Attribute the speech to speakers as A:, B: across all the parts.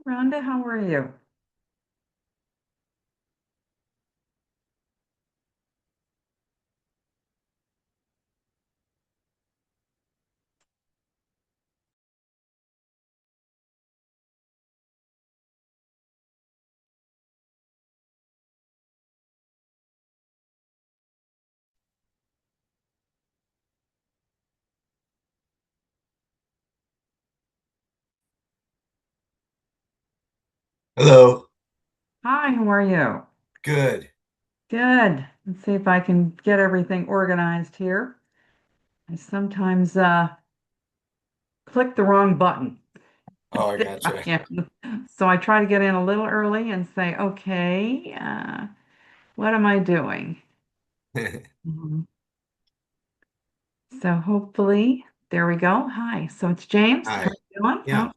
A: Rhonda, how are you?
B: Hello.
A: Hi, how are you?
B: Good.
A: Good. Let's see if I can get everything organized here. I sometimes click the wrong button.
B: Oh, I
A: There I
B: gotcha.
A: am. So I try to get in a little early and say, okay, what am I doing? Mhm. So hopefully, there we go. Hi. So it's James. How
B: Hi.
A: are you doing?
B: Yeah,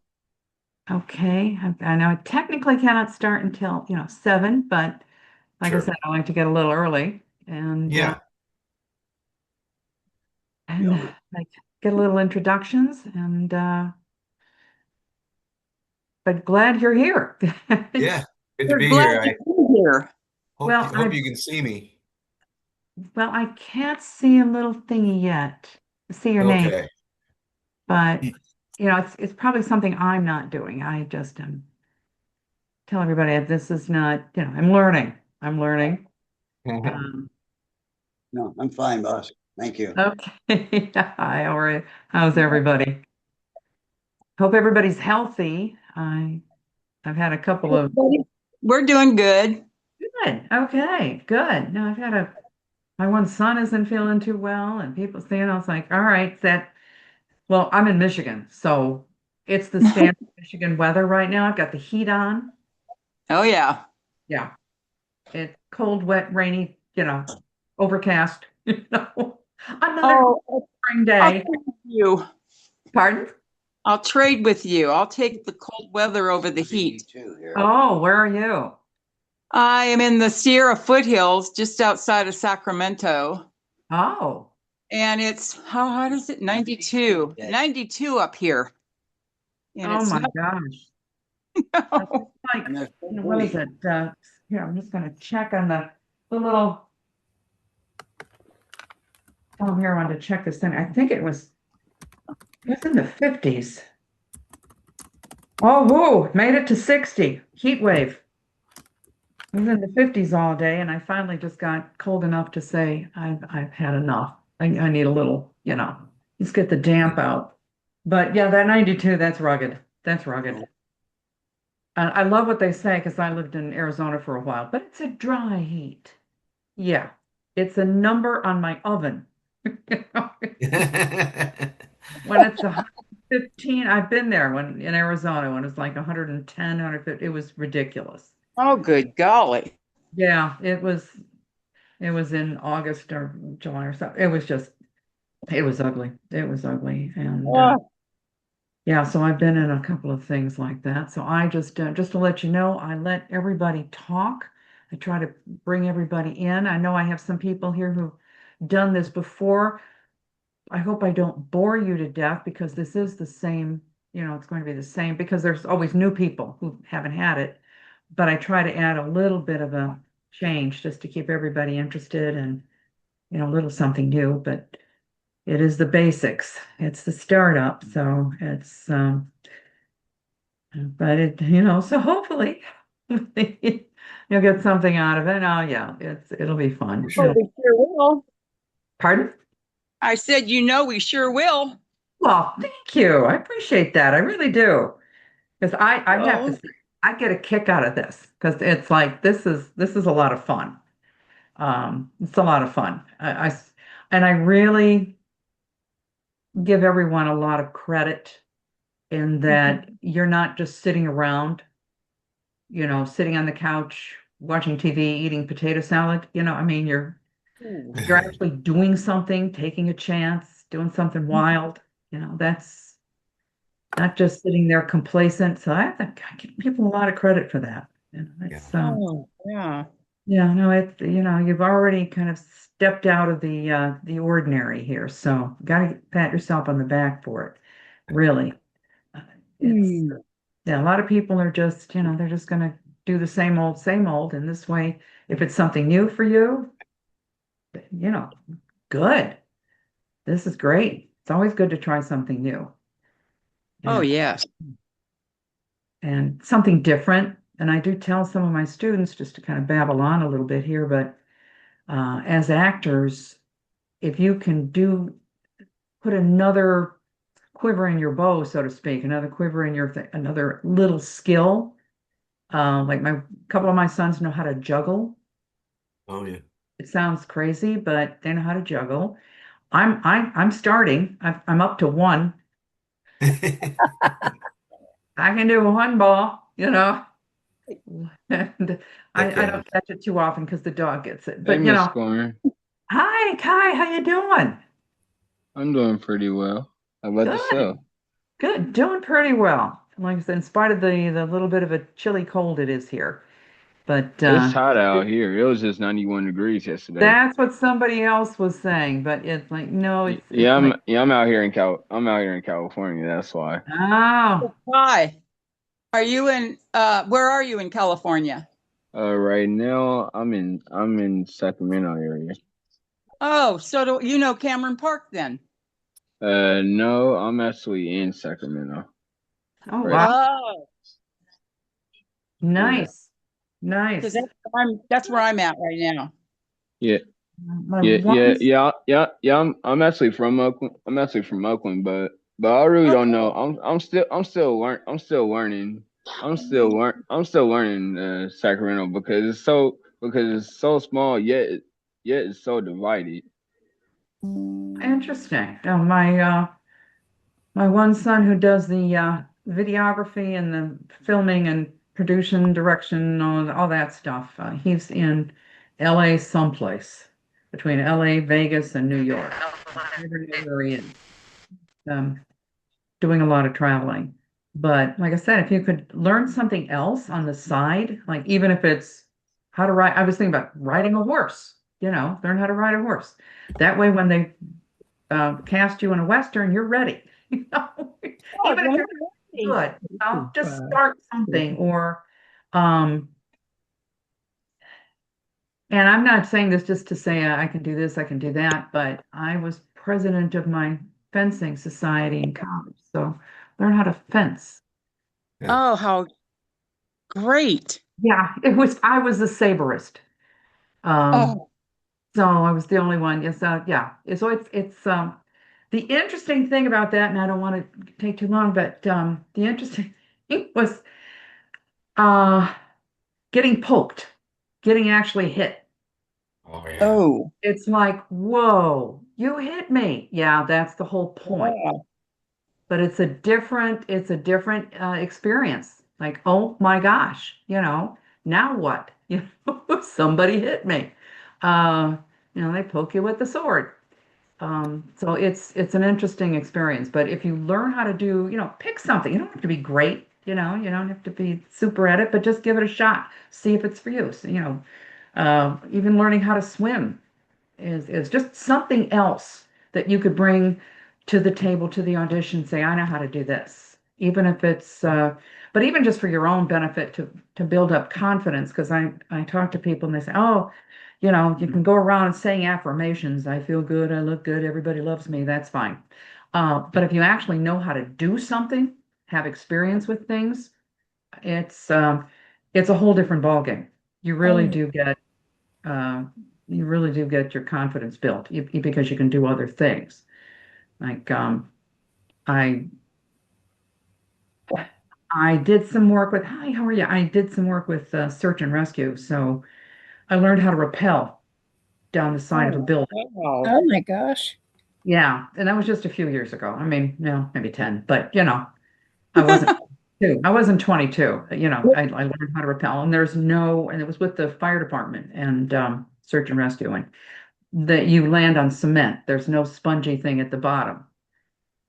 A: Oh, okay. I know I technically cannot start until, 7, but like I said,
B: sure.
A: I like to get a little early. And
B: Yeah.
A: and like get a little introductions and but glad you're here.
B: Yeah. Good to
C: We're
B: be
C: glad
B: here. I
C: you're here.
B: hope
A: Well,
B: you
A: I
B: hope you can see me.
A: I can't see a little thingy yet. See your name,
B: Okay.
A: but it's probably something I'm not doing. I just tell everybody this is not, I'm learning. I'm learning. Um,
C: No, I'm fine, boss. Thank you.
A: okay. Hi, all right. How's everybody? Hope everybody's healthy. I've had a couple of
C: We're doing good.
A: good. Okay, good. No, I've had a my one son isn't feeling too well, and people saying, I was like, all right, well, I'm in Michigan, so it's the standard Michigan weather right now. I've got the heat on.
C: Oh, yeah.
A: Yeah, it's cold, wet, rainy, overcast, another
C: Oh,
A: spring
C: I'll
A: day.
C: trade with you.
A: Pardon?
C: I'll trade with you. I'll take the cold weather over the heat.
A: Oh, where are you?
C: I am in the Sierra foothills just outside of Sacramento.
A: Oh,
C: And it's, how hot is it? 92. 92 up here. And
A: oh
C: it's
A: my
C: not,
A: gosh. It's like,
C: and there's
A: what is it? Here, I'm just going to check on the little, oh, here, I wanted to check this thing. I think it was in the 50s. Oh, whoo, made it to 60. Heat wave. It was in the 50s all day, and I finally just got cold enough to say, I've had enough. I need a little, let's get the damp out. But yeah, that 92, that's rugged. That's rugged. And I love what they say because I lived in Arizona for a while, but it's a dry heat. Yeah, it's a number on my oven. You know, when it's 115, I've been there when in Arizona when it's like 110, 150, it was ridiculous.
C: oh, good golly.
A: Yeah, it was in August or July or so. It was ugly. It was ugly. And
C: Oh,
A: yeah, so I've been in a couple of things like that. So I just to let you know, I let everybody talk. I try to bring everybody in. I know I have some people here who've done this before. I hope I don't bore you to death because this is the same, it's going to be the same because there's always new people who haven't had it. But I try to add a little bit of a change just to keep everybody interested and, a little something new. But it is the basics. It's the startup. So but so hopefully you'll get something out of it. Oh yeah, it'll be fun.
C: we sure will.
A: Pardon?
C: I said, we sure will.
A: Well, thank you. I appreciate that. I really do. Because I have to
C: Oh,
A: say, I get a kick out of this because it's like this is a lot of fun. It's a lot of fun. And I really give everyone a lot of credit in that you're not just sitting around, sitting on the couch watching TV, eating potato salad. I mean, you're actually doing something, taking a chance, doing something wild. That's not just sitting there complacent. So I give people a lot of credit for that.
B: Yeah.
A: It's
C: oh, yeah.
A: yeah, no, you've already kind of stepped out of the ordinary here. So got to pat yourself on the back for it. Really. Uh, It's
C: Hmm.
A: Yeah, a lot of people are just, they're just going to do the same old. And this way, if it's something new for you, you know, good. This is great. It's always good to try something new
C: Oh,
A: and
C: yes.
A: something different. And I do tell some of my students just to kind of babble on a little bit here, but as actors, if you can put another quiver in your bow, so to speak, another quiver in another little skill. Like my couple of my sons know how to juggle.
B: Oh yeah.
A: It sounds crazy, but they know how to juggle. I'm starting. I'm up to one. I can do one ball. And I
B: Heck yeah.
A: don't catch it too often because the dog gets it.
D: Hey,
A: But
D: Miss Corinne.
A: hi Kai, how you doing?
D: I'm doing pretty well. How about
A: Good,
D: yourself?
A: good, doing pretty well. Like I said, in spite of the little bit of a chilly cold it is here. But
D: It's hot out here. It was just 91 degrees yesterday.
A: that's what somebody else was saying. But it's like no, it's
D: Yeah,
A: like
D: I'm out here in I'm out here in California. That's why.
A: oh.
C: Hi. Where are you in California?
D: Right now I'm in Sacramento area.
C: Oh, so do you know Cameron Park then?
D: No, I'm actually in Sacramento.
A: Oh
D: Right.
A: wow.
C: Oh,
D: Yeah.
A: Nice.
C: because
A: Nice.
C: that's where I'm at right now.
D: Yeah.
A: My
D: Yeah, yeah,
A: one
D: yeah, yeah, yeah. I'm actually from Oakland. I'm actually from Oakland, but I really don't know.
C: Oh,
D: I'm still learning Sacramento because it's so small yet it's so divided.
A: interesting. My one son who does the videography and the filming and production, direction, all that stuff. He's in LA someplace between LA, Vegas, and New York. Never know where he is. Um, Doing a lot of traveling. But like I said, if you could learn something else on the side, like even if it's how to ride, I was thinking about riding a horse, learn how to ride a horse. That way, when they cast you in a Western, you're ready. You know,
C: oh,
A: even if you're good, just start something um, and I'm not saying this just to say I can do this, I can do that, but I was president of my fencing society in college. So learn how to fence.
B: Yeah.
C: oh, how great.
A: Yeah, I was a saberist. Um,
C: Oh,
A: so I was the only one. Yes, yeah. So it's the interesting thing about that, and I don't want to take too long, but the interesting thing was uh getting poked, getting actually hit.
B: Oh yeah.
C: oh,
A: It's like, whoa, you hit me. Yeah, that's the whole point.
C: wow.
A: But it's a different experience. Like, oh my gosh, now what? Somebody hit me. Uh, they poke you with the sword. So it's an interesting experience. But if you learn how to do, pick something. You don't have to be great, you don't have to be super at it, but just give it a shot. See if it's for you. So, even learning how to swim is just something else that you could bring to the table, to the audition, say, I know how to do this. Even if it's but even just for your own benefit to build up confidence, because I talk to people and they say, oh, you can go around saying affirmations, I feel good, I look good, everybody loves me, that's fine. But if you actually know how to do something, have experience with things, it's um it's a whole different ballgame. You really
C: Oh,
A: do get uh, you really do get your confidence built because you can do other things. Like I I did some work with, hi, how are you? I did some work with search and rescue, so I learned how to rappel down the side of a
C: oh,
A: building.
C: wow.
E: Oh my gosh.
A: Yeah, and that was just a few years ago. I mean, no, maybe 10, but I wasn't two. I wasn't 22. I learned how to rappel, and and it was with the fire department and search and rescue, and that you land on cement. There's no spongy thing at the bottom.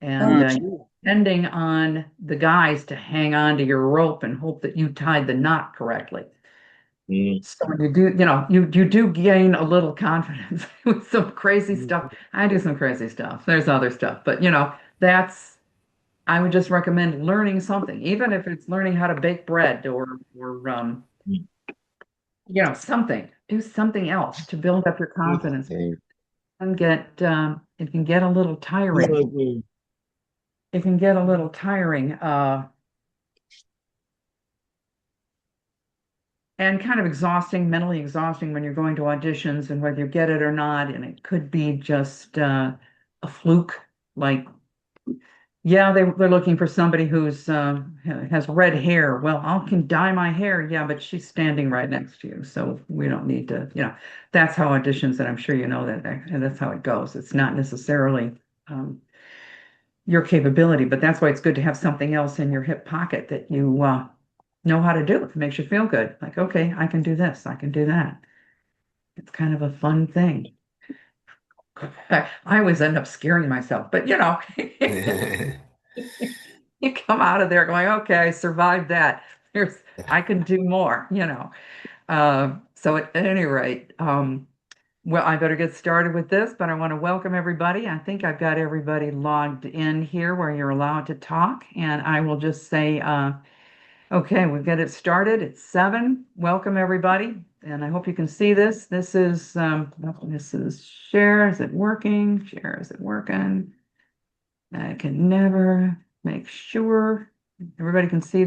A: And
C: Oh,
A: you're
C: gee.
A: depending on the guys to hang on to your rope and hope that you tied the knot correctly.
B: Mm.
A: So you do gain a little confidence with some crazy stuff. I do some crazy stuff. There's other stuff, but that's I would just recommend learning something, even if it's learning how to bake bread or something. Do something else to build up your confidence. It can get a little tiring. It can get a little tiring, and kind of exhausting, mentally exhausting when you're going to auditions and whether you get it or not. And it could be just a fluke, like, yeah, they're looking for somebody who's has red hair. Well, I can dye my hair. Yeah, but she's standing right next to you, so we don't need to. That's how auditions, and I'm sure you know that, and that's how it goes. It's not necessarily your capability, but that's why it's good to have something else in your hip pocket that you know how to do. It makes you feel good. Like, okay, I can do this. I can do that. It's kind of a fun thing. I always end up scaring myself, but you come out of there going, okay, I survived that. I can do more. So at any rate, well, I better get started with this, but I want to welcome everybody. I think I've got everybody logged in here where you're allowed to talk, and I will just say, okay, we've got it started. It's 7. Welcome everybody, and I hope you can see this. This is share. Is it working? Share. Is it working? I can never make sure everybody can see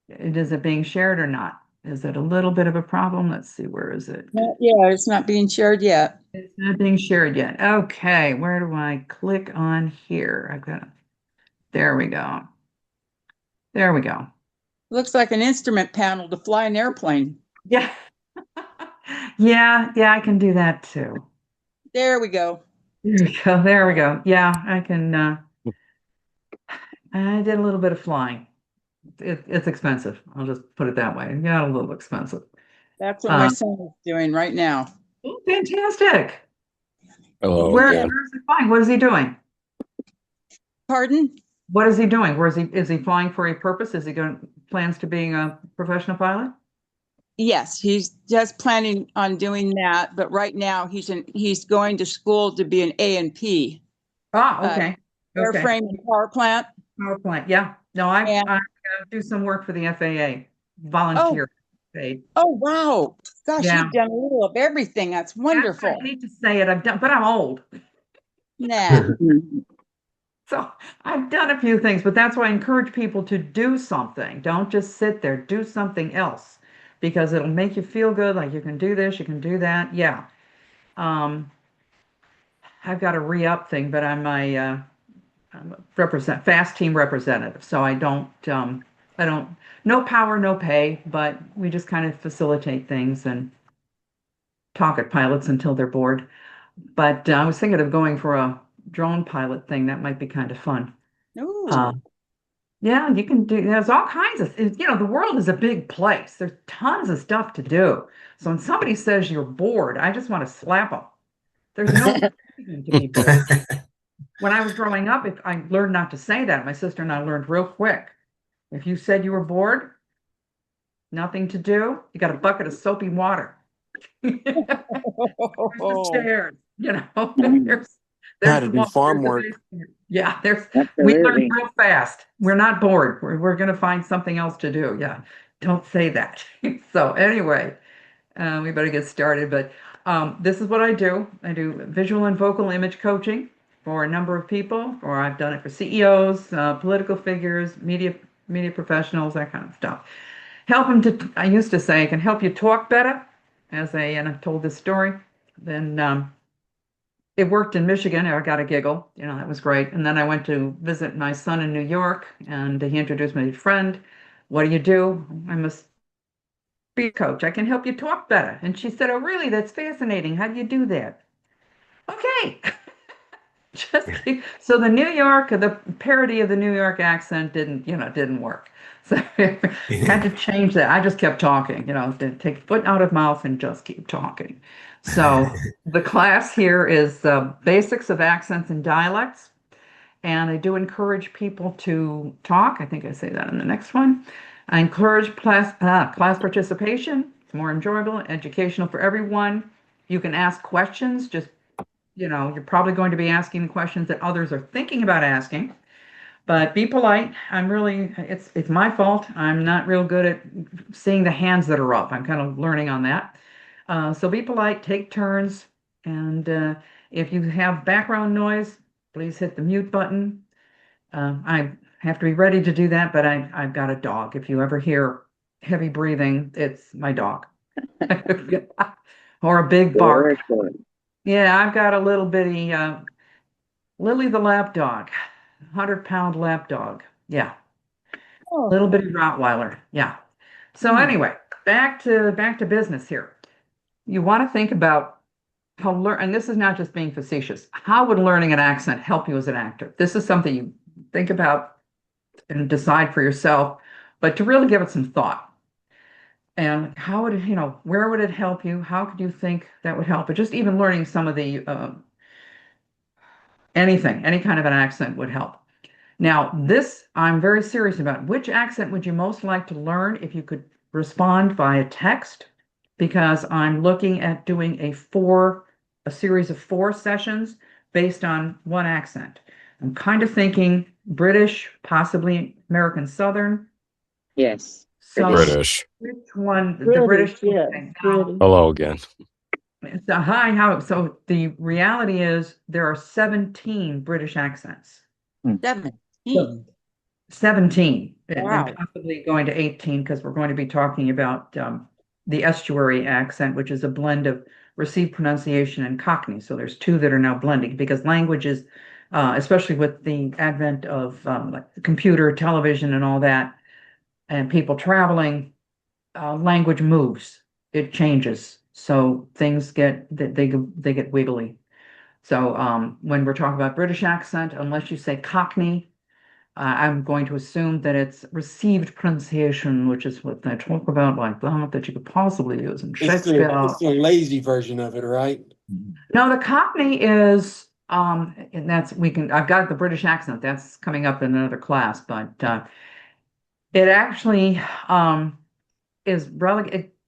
A: is it being shared or not? Is it a little bit of a problem? Let's see, where is it?
C: Yeah, it's not being shared yet.
A: It's not being shared yet. Okay, where do I click on here? There we go. There we go.
C: Looks like an instrument panel to fly an airplane.
A: Yeah. Yeah, I can do that too.
C: There we go.
A: There we go. There we go. Yeah, I can. I did a little bit of flying. It's expensive. I'll just put it that way. It got a little expensive.
C: That's what my son is doing right now.
A: Oh, fantastic.
B: Hello
A: Where
B: again.
A: is he flying? What is he doing?
C: Pardon?
A: What is he doing? Is he flying for a purpose? Is he going plans to being a professional pilot?
C: Yes, he's just planning on doing that, but right now he's going to school to be an A&P,
A: Ah, okay. Okay.
C: airframe and power plant.
A: Power plant. Yeah. No, I
C: And
A: do some work for the FAA, volunteer paid.
C: oh wow, gosh,
A: Yeah.
C: you've done a little of everything. That's wonderful.
A: I hate to say it, but I'm old.
C: Nah.
A: So I've done a few things, but that's why I encourage people to do something. Don't just sit there, do something else because it'll make you feel good. Like you can do this, you can do that. Yeah. Um, I've got a re-up thing, but I'm a fast team representative. So I don't, no power, no pay, but we just kind of facilitate things and talk at pilots until they're bored. But I was thinking of going for a drone pilot thing. That might be kind of fun. Uh,
C: Ooh.
A: yeah, you can do, there's all kinds the world is a big place. There's tons of stuff to do. So when somebody says you're bored, I just want to slap them. There's no reason to be bored. When I was growing up, if I learned not to say that, my sister and I learned real quick. If you said you were bored, nothing to do, you got a bucket of soapy water. There's the chairs,
B: How
A: there's
B: to
A: the
B: do
A: wall,
B: farm
A: there's the
B: work.
A: basement. Yeah, we learn
E: Absolutely.
A: real fast. We're not bored. We're going to find something else to do. Yeah, don't say that. So anyway, we better get started. But this is what I do. I do visual and vocal image coaching for a number of people, or I've done it for CEOs, political figures, media professionals, that kind of stuff. I used to say, I can help you talk better, and I've told this story. Then it worked in Michigan. I got a giggle. That was great. And then I went to visit my son in New York, and he introduced me to a friend. What do you do? I'm a speech coach. I can help you talk better. And she said, oh, really? That's fascinating. How do you do that? Okay. So the parody of the New York accent didn't work. So I had to change that. I just kept talking, to take foot out of mouth and just keep talking. So the class here is basics of accents and dialects. And I do encourage people to talk. I think I say that in the next one. I encourage class participation. It's more enjoyable, educational for everyone. You can ask questions, just you're probably going to be asking questions that others are thinking about asking. But be polite. It's my fault. I'm not real good at seeing the hands that are up. I'm kind of learning on that. So be polite, take turns, and if you have background noise, please hit the mute button. I have to be ready to do that, but I've got a dog. If you ever hear heavy breathing, it's my dog. Or a big bark.
E: Very good.
A: Yeah, I've got a little bitty Lily the lap dog, 100-pound lap dog. Yeah,
C: Oh,
A: little bitty Rottweiler. Yeah. So anyway, back to business here. You want to think about how learn, and this is not just being facetious. How would learning an accent help you as an actor? This is something you think about and decide for yourself, but to really give it some thought. And how would where would it help you? How could you think that would help? But just even learning some of the anything, any kind of an accent would help. Now, this I'm very serious about. Which accent would you most like to learn if you could respond via text? Because I'm looking at doing a series of 4 sessions based on one accent. I'm kind of thinking British, possibly American Southern.
E: Yes.
A: So
B: British.
A: which one, the
F: British,
A: British?
F: yes,
A: Okay, now,
F: British.
B: Hello again.
A: so so the reality is there are 17 British accents.
C: 17.
A: 17 and
C: Wow.
A: possibly going to 18 because we're going to be talking about the estuary accent, which is a blend of received pronunciation and Cockney. So there's two that are now blending because languages, especially with the advent of like computer, television, and all that, and people traveling, language moves, it changes. So things they get wiggly. So when we're talking about British accent, unless you say Cockney, I'm going to assume that it's received pronunciation, which is what they talk about, like that you could possibly use in Shakespeare.
G: It's the lazy version of it, right?
A: No, the Cockney is, and I've got the British accent. That's coming up in another class, but it actually is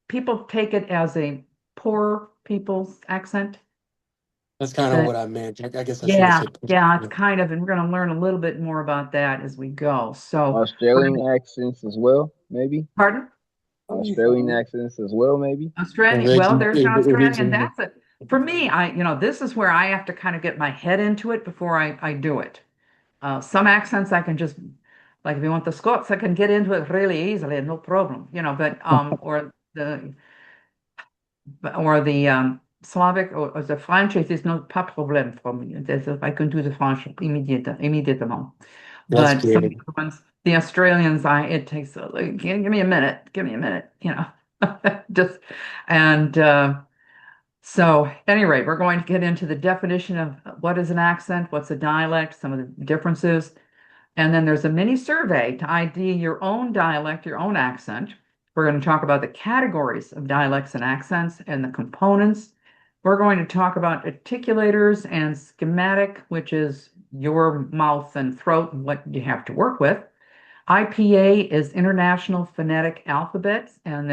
A: people take it as a poor people's accent.
G: That's kind of
A: That
G: what I meant. I guess I should have
A: Yeah,
G: said.
A: yeah, it's kind of, and we're going to learn a little bit more about that as we go. So,
D: Australian accents as well, maybe.
A: pardon?
D: Australian accents as well, maybe.
A: Australian, well, there's Australian.
G: Original.
A: That's it. For me, this is where I have to kind of get my head into it before I do it. Some accents I can just, like if you want the Scots, I can get into it really easily, no problem, but or the Slavic or the French, it is not pas problème for me. I can do the French immediately.
G: That's
A: But some of
G: good.
A: the ones, the Australians, it takes give me a minute, just and so at any rate, we're going to get into the definition of what is an accent, what's a dialect, some of the differences. And then there's a mini survey to ID your own dialect, your own accent. We're going to talk about the categories of dialects and accents and the components. We're going to talk about articulators and schematic, which is your mouth and throat and what you have to work with. IPA is International Phonetic Alphabet, and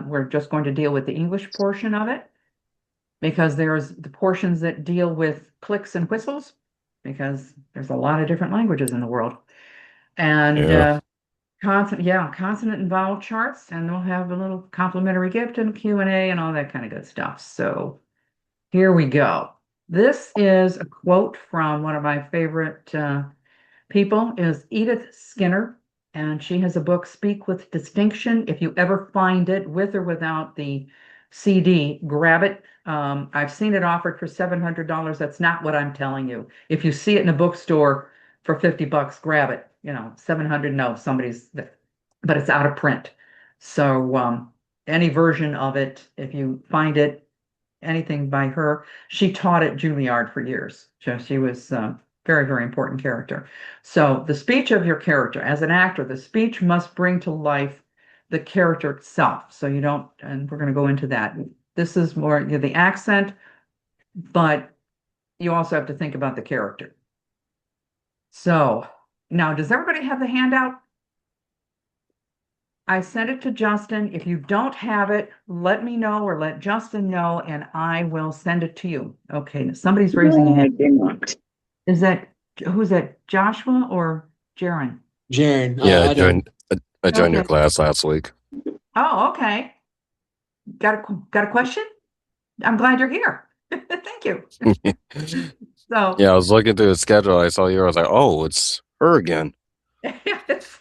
A: we're just going to deal with the English portion of it because there's the portions that deal with clicks and whistles because there's a lot of different languages in the world. And
B: Yeah.
A: consonant and vowel charts, and we'll have a little complimentary gift and Q&A and all that kind of good stuff. So here we go. This is a quote from one of my favorite people is Edith Skinner, and she has a book, Speak with Distinction. If you ever find it with or without the CD, grab it. I've seen it offered for $700. That's not what I'm telling you. If you see it in a bookstore for $50, grab it. 700, no, but it's out of print. So any version of it, if you find it, anything by her, she taught at Juilliard for years. So she was very, very important character. So the speech of your character, as an actor, the speech must bring to life the character itself. So you don't, and we're going to go into that. This is more the accent, but you also have to think about the character. So now, does everybody have the handout? I sent it to Justin. If you don't have it, let me know or let Justin know, and I will send it to you. Okay, somebody's raising a
E: No, I
A: hand.
E: did not.
A: Who's that? Joshua or Jaren?
G: Jaren,
B: Yeah,
G: I don't.
B: I joined your
A: Okay.
B: class last week.
A: Oh, okay. Got a question? I'm glad you're here. Thank you. So,
B: Yeah, I was looking through the schedule. I saw you. I was like, oh, it's her again.
A: it's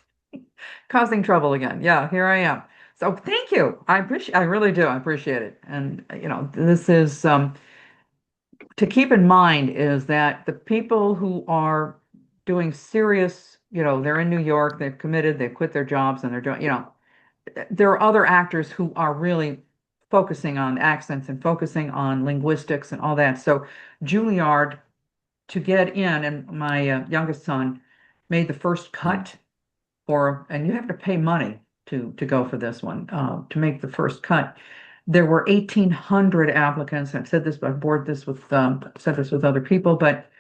A: causing trouble again. Yeah, here I am. So thank you. I really do. I appreciate it. And this is to keep in mind is that the people who are doing serious, they're in New York, they've committed, they've quit their jobs and they're doing, there are other actors who are really focusing on accents and focusing on linguistics and all that. So Juilliard to get in, and my youngest son made the first cut and you have to pay money to go for this one, to make the first cut. There were 1,800 applicants. I've said this with other people, but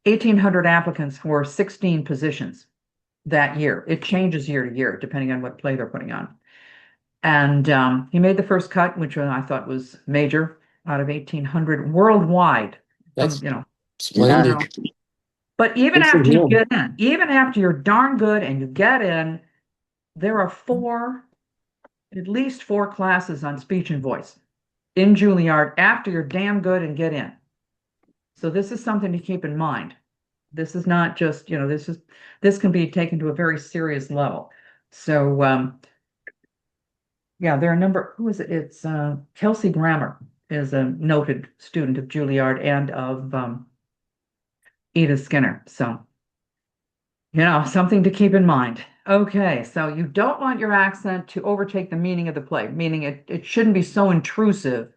A: 1,800 applicants for 16 positions that year. It changes year to year, depending on what play they're putting on. And he made the first cut, which I thought was major out of 1,800 worldwide from,
G: That's
A: you know.
G: splendid.
A: But even
G: Good for
A: after you
G: him.
A: get in, even after you're darn good and you get in, there are at least four classes on speech and voice in Juilliard after you're damn good and get in. So this is something to keep in mind. This is not just, this can be taken to a very serious level. So yeah, there are a number, who is it? It's Kelsey Grammer is a noted student of Juilliard and of Edith Skinner. So, something to keep in mind. Okay, so you don't want your accent to overtake the meaning of the play, meaning it shouldn't be so intrusive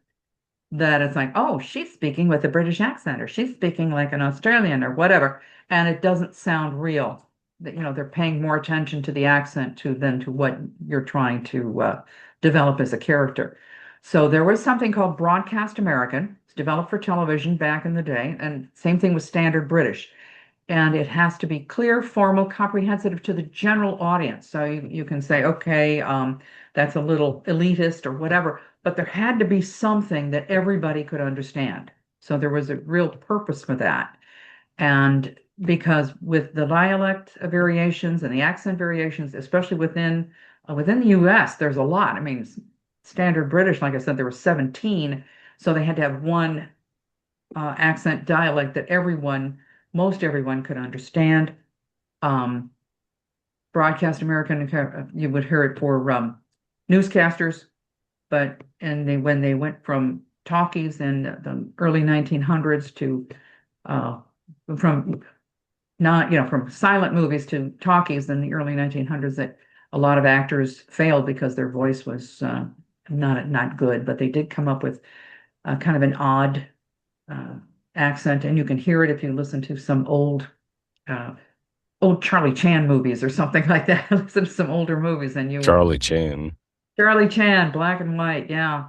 A: that it's like, oh, she's speaking with a British accent, or she's speaking like an Australian, or whatever, and it doesn't sound real. That they're paying more attention to the accent than to what you're trying to develop as a character. So there was something called Broadcast American. It's developed for television back in the day, and same thing with Standard British. And it has to be clear, formal, comprehensive to the general audience. So you can say, okay, that's a little elitist or whatever, but there had to be something that everybody could understand. So there was a real purpose for that. And because with the dialect variations and the accent variations, especially within the US, there's a lot. I mean, Standard British, like I said, there were 17, so they had to have one accent dialect that most everyone could understand. Um, Broadcast American, you would hear it for newscasters, but when they went from talkies in the early 1900s to uh, from not, from silent movies to talkies in the early 1900s, that a lot of actors failed because their voice was not good, but they did come up with kind of an odd uh, accent, and you can hear it if you listen to some uh, old Charlie Chan movies or something like that. Listen to some older movies, and you will.
B: Charlie Chan.
A: Charlie Chan, black and white, yeah,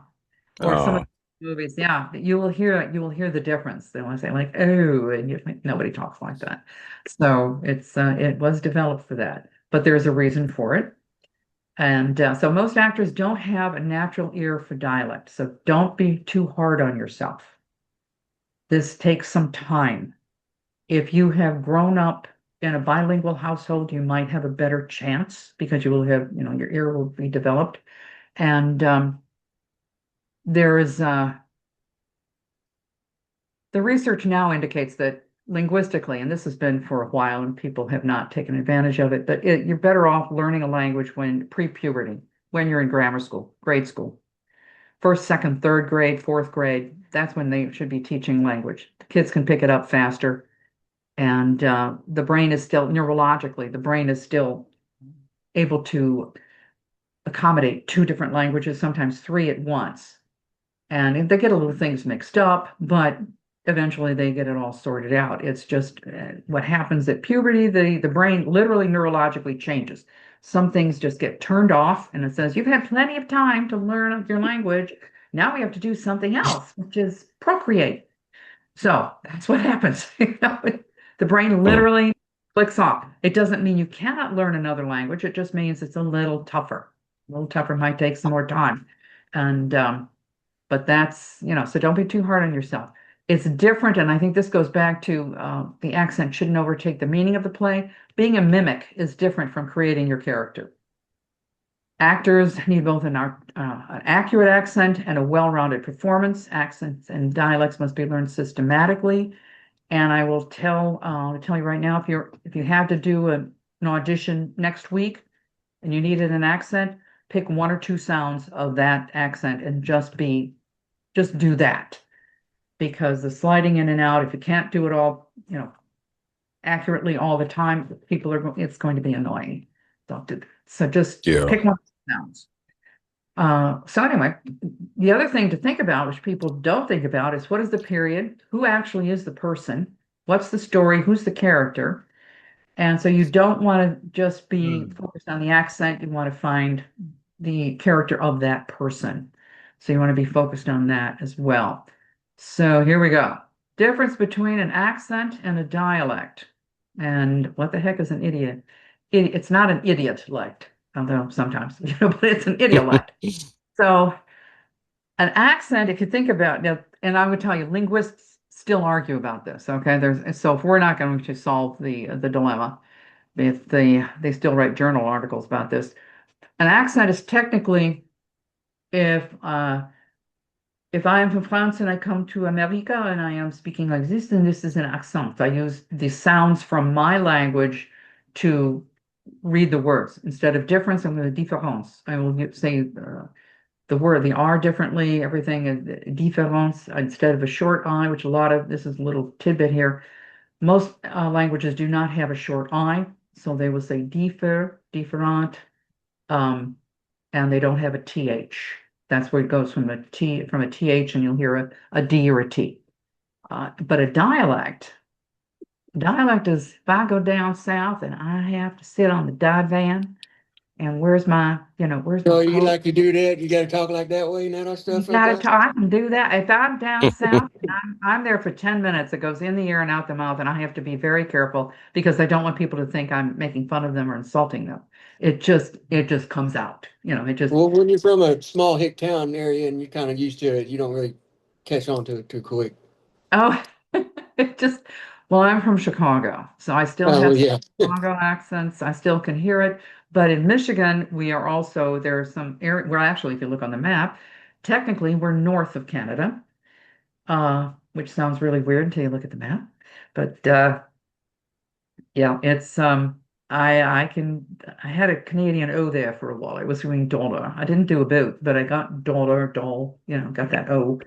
A: or some of
B: Oh,
A: the movies, yeah. You will hear the difference. They want to say like, oh, and you think nobody talks like that. So it was developed for that, but there's a reason for it. And so most actors don't have a natural ear for dialect, so don't be too hard on yourself. This takes some time. If you have grown up in a bilingual household, you might have a better chance because you will have, your ear will be developed. And there is the research now indicates that linguistically, and this has been for a while, and people have not taken advantage of it, but you're better off learning a language when pre-puberty, when you're in grammar school, grade school, first, second, third grade, fourth grade. That's when they should be teaching language. The kids can pick it up faster. And the brain is still neurologically, the brain is still able to accommodate two different languages, sometimes three at once. And they get a little things mixed up, but eventually they get it all sorted out. It's just what happens at puberty, the brain literally neurologically changes. Some things just get turned off, and it says, you've had plenty of time to learn your language. Now we have to do something else, which is procreate. So that's what happens. The brain
B: hmm.
A: literally clicks off. It doesn't mean you cannot learn another language. It just means it's a little tougher. A little tougher might take some more time. And but so don't be too hard on yourself. It's different, and I think this goes back to the accent shouldn't overtake the meaning of the play. Being a mimic is different from creating your character. Actors need both an accurate accent and a well-rounded performance. Accents and dialects must be learned systematically. And I will tell you right now, if you have to do an audition next week and you needed an accent, pick one or two sounds of that accent and just do that. Because the sliding in and out, if you can't do it all, accurately all the time, it's going to be annoying. Don't do that. So just
B: Yeah.
A: pick one of the sounds. So anyway, the other thing to think about, which people don't think about, is what is the period? Who actually is the person? What's the story? Who's the character? And so you don't want to just be focused on the accent. You want to find the character of that person. So you want to be focused on that as well. So here we go. Difference between an accent and a dialect. And what the heck is an idiot? It's not an idiot-lect, although sometimes, but it's an idiolect. So an accent, if you think about it, and I would tell you, linguists still argue about this. Okay, so if we're not going to solve the dilemma, if they still write journal articles about this, an accent is technically if I am from France and I come to America and I am speaking like this, then this is an accent. I use the sounds from my language to read the words. Instead of difference, I'm going to différence. I will say the word, the R differently, everything is différence instead of a short I, which this is a little tidbit here. Most languages do not have a short I, so they will say différent, and they don't have a TH. That's where it goes from a TH, and you'll hear a D or a T. But a dialect is if I go down south and I have to sit on the divan, and where's my
G: So you
A: coat?
G: like to do that? You got to talk like that way and that
A: You
G: stuff like
A: gotta
G: that?
A: talk. I can do that. If I'm down south and I'm there for 10 minutes, it goes in the ear and out the mouth, and I have to be very careful because I don't want people to think I'm making fun of them or insulting them. It just comes out. It just
G: Well, when you're from a small hick town area and you're kind of used to it, you don't really catch on to it too quick.
A: oh it just well, I'm from Chicago, so I still
G: Oh, well,
A: have some
G: yeah.
A: Chicago accents. I still can hear it. But in Michigan, there are some area well, actually, if you look on the map, technically we're north of Canada, which sounds really weird until you look at the map. But yeah, it's I had a Canadian O there for a while. I was doing dollar. I didn't do a boot, but I got dollar, doll, got that O.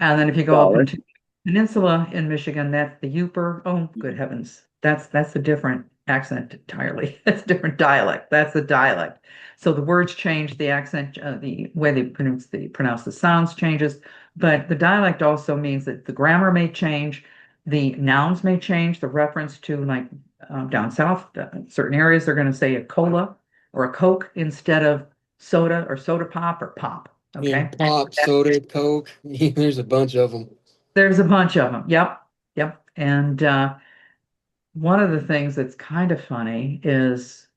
A: And then if you go up
D: Dollar.
A: into Peninsula in Michigan, that's the Yooper. Oh, good heavens. That's a different accent entirely. That's a different dialect. That's the dialect. So the words change, the accent, the way they pronounce the sounds changes, but the dialect also means that the grammar may change, the nouns may change, the reference to like down south, certain areas they're going to say a cola or a Coke instead of soda or soda pop or pop.
G: Yeah,
A: Okay.
G: pop, soda, Coke. There's a bunch of them.
A: There's a bunch of them. Yep. Yep. And one of the things that's kind of funny is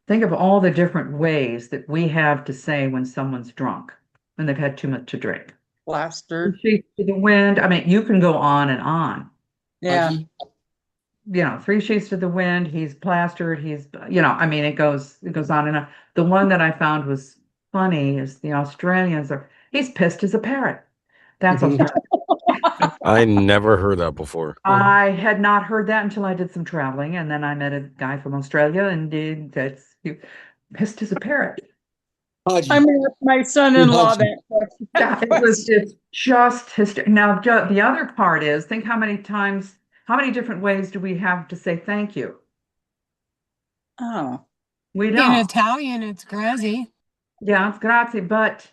A: think of all the different ways that we have to say when someone's drunk, when they've had too much to drink.
C: Blaster.
A: Sheets to the wind. I mean, you can go on and on.
C: Yeah.
G: Mikey?
A: Three sheets to the wind. He's plastered. I mean, it goes on and on. The one that I found was funny is the Australians he's pissed as a parrot. That's Australian.
B: I never heard that before.
A: I had not heard that until I did some traveling, and then I met a guy from Australia, and he pissed as a parrot.
G: Haji.
C: I'm gonna ask my son-in-law
G: Haji.
C: that question.
A: Yeah, it's just history. Now, the other part is think how many different ways do we have to say thank you?
C: Oh,
A: We
E: In
A: don't.
E: Italian, it's grazie.
A: Yeah, it's grazie, but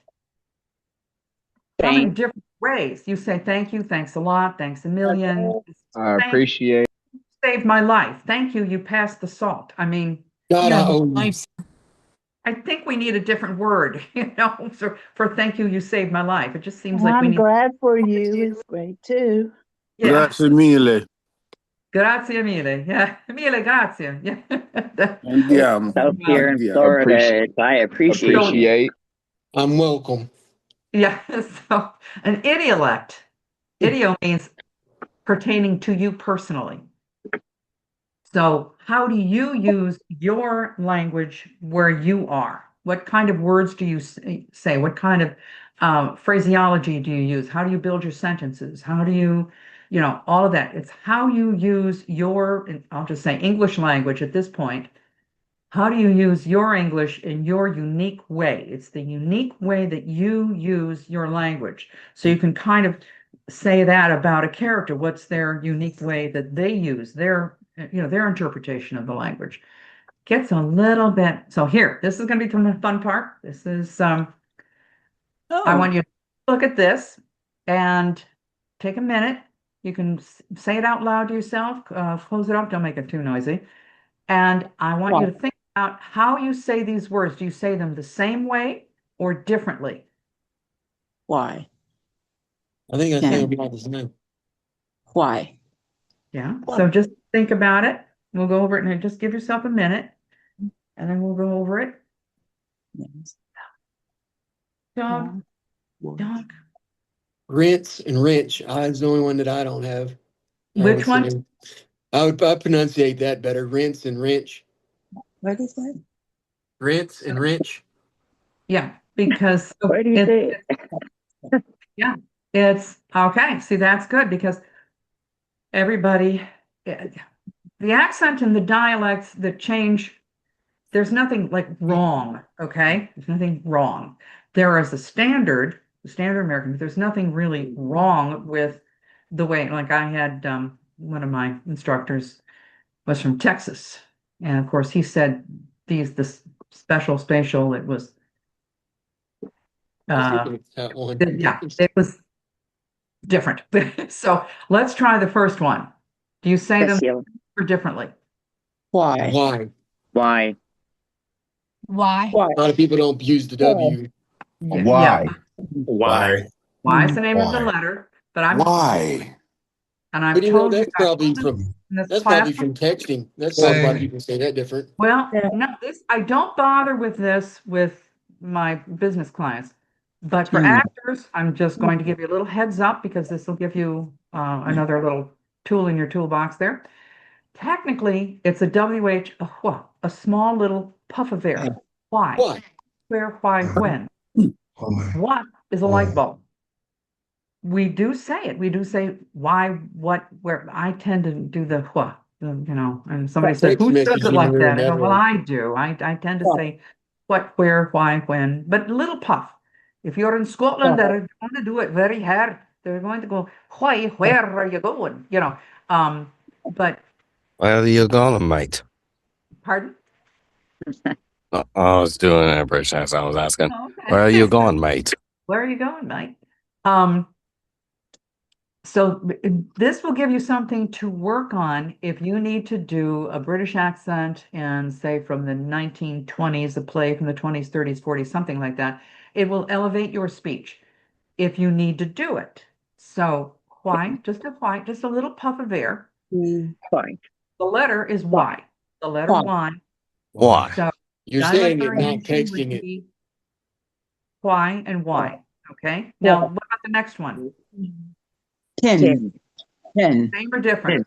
A: how many
C: thank.
A: different ways you say thank you, thanks a lot, thanks a million,
D: I
A: thank
D: appreciate.
A: you, saved my life, thank you, you passed the salt. I mean,
G: God, I
A: Yeah.
G: owe you.
E: Life's
A: I think we need a different word, for thank you, you saved my life. It just seems like we
F: I'm
A: need.
F: glad for you. It's great too.
A: Yeah.
H: Grazie mille.
A: Grazie mille. Yeah. Mille grazie. Yeah.
H: Andiamo.
I: So here in
H: Andiamo.
I: Florida, it's I appreciate you.
D: Appreciate.
G: I'm welcome.
A: Yeah. So an idiolect Idio means pertaining to you personally. So how do you use your language where you are? What kind of words do you say? What kind of phraseology do you use? How do you build your sentences? How do you, all of that? It's how you use your, I'll just say English language at this point. How do you use your English in your unique way? It's the unique way that you use your language. So you can kind of say that about a character. What's their unique way that they use their interpretation of the language? Gets a little bit. So here, this is going to be the fun part. This is I want you to look at this and take a minute. You can say it out loud to yourself. Close it up. Don't make it too noisy. And I want you to think about how you say these words. Do you say them the same way or differently?
C: Why?
G: I think that's
C: Yeah.
G: gonna be about the same.
C: Why?
A: Yeah. So just think about it. We'll go over it and just give yourself a minute and then we'll go over it. Dog, dog.
G: Rinse and wrench. Is the only one that I don't have.
A: Which one?
G: I pronunciate that better. Rinse and wrench.
C: What is that?
G: Rinse and wrench.
A: Yeah, because
F: Where do you say it?
A: yeah, it's okay. See, that's good because everybody, the accent and the dialects that change, there's nothing like wrong, okay? There's nothing wrong. There is the standard American, but there's nothing really wrong with the way, like I had one of my instructors was from Texas. And of course, he said this special spatial, it was,
G: That one.
A: yeah, it was different. So let's try the first one. Do you say them or differently?
C: Why?
G: Why?
I: Why?
E: Why?
G: A lot of people don't use the W.
H: Why?
I: Why?
A: Why is the name of the
H: Why?
A: letter? But I've
H: Why?
G: But you know,
A: told you,
G: that's probably from
A: in this
G: that's
A: class.
G: probably from texting. That's why a lot of people say that different.
A: Well,
F: Yeah.
A: no, I don't bother with this with my business clients, but for actors, I'm just going to give you a little heads up because this will give you another little tool in your toolbox there. Technically, it's a WH, a small little puff of air. Why?
G: Why?
A: Where, why, when? What is a light bulb? We do say it. We do say why, what, where. I tend to do the what, and somebody said,
G: Text
A: who says
G: messaging
A: it like
G: really
A: that? I go, well,
G: matter.
A: I do. I tend to say what, where, why, when, but little puff. If you're in Scotland, they're going to do it very hard. They're going to go, why, where are you going? But
B: Where are you going, mate?
A: pardon?
B: I was doing a British accent. I was asking,
A: Oh, okay.
B: where are you going, mate?
A: Where are you going, Mike? So this will give you something to work on if you need to do a British accent and say from the 1920s, a play from the 20s, 30s, 40s, something like that. It will elevate your speech if you need to do it. So why? Just a little puff of air.
I: Why?
A: The letter is Y. The letter Y.
B: Why?
A: So
G: You're
A: dialect
G: saying it, not
A: variation would
G: texting it.
A: be Y and Y. Okay. Now, what about the next one?
C: Pin. Pin.
A: Same or different?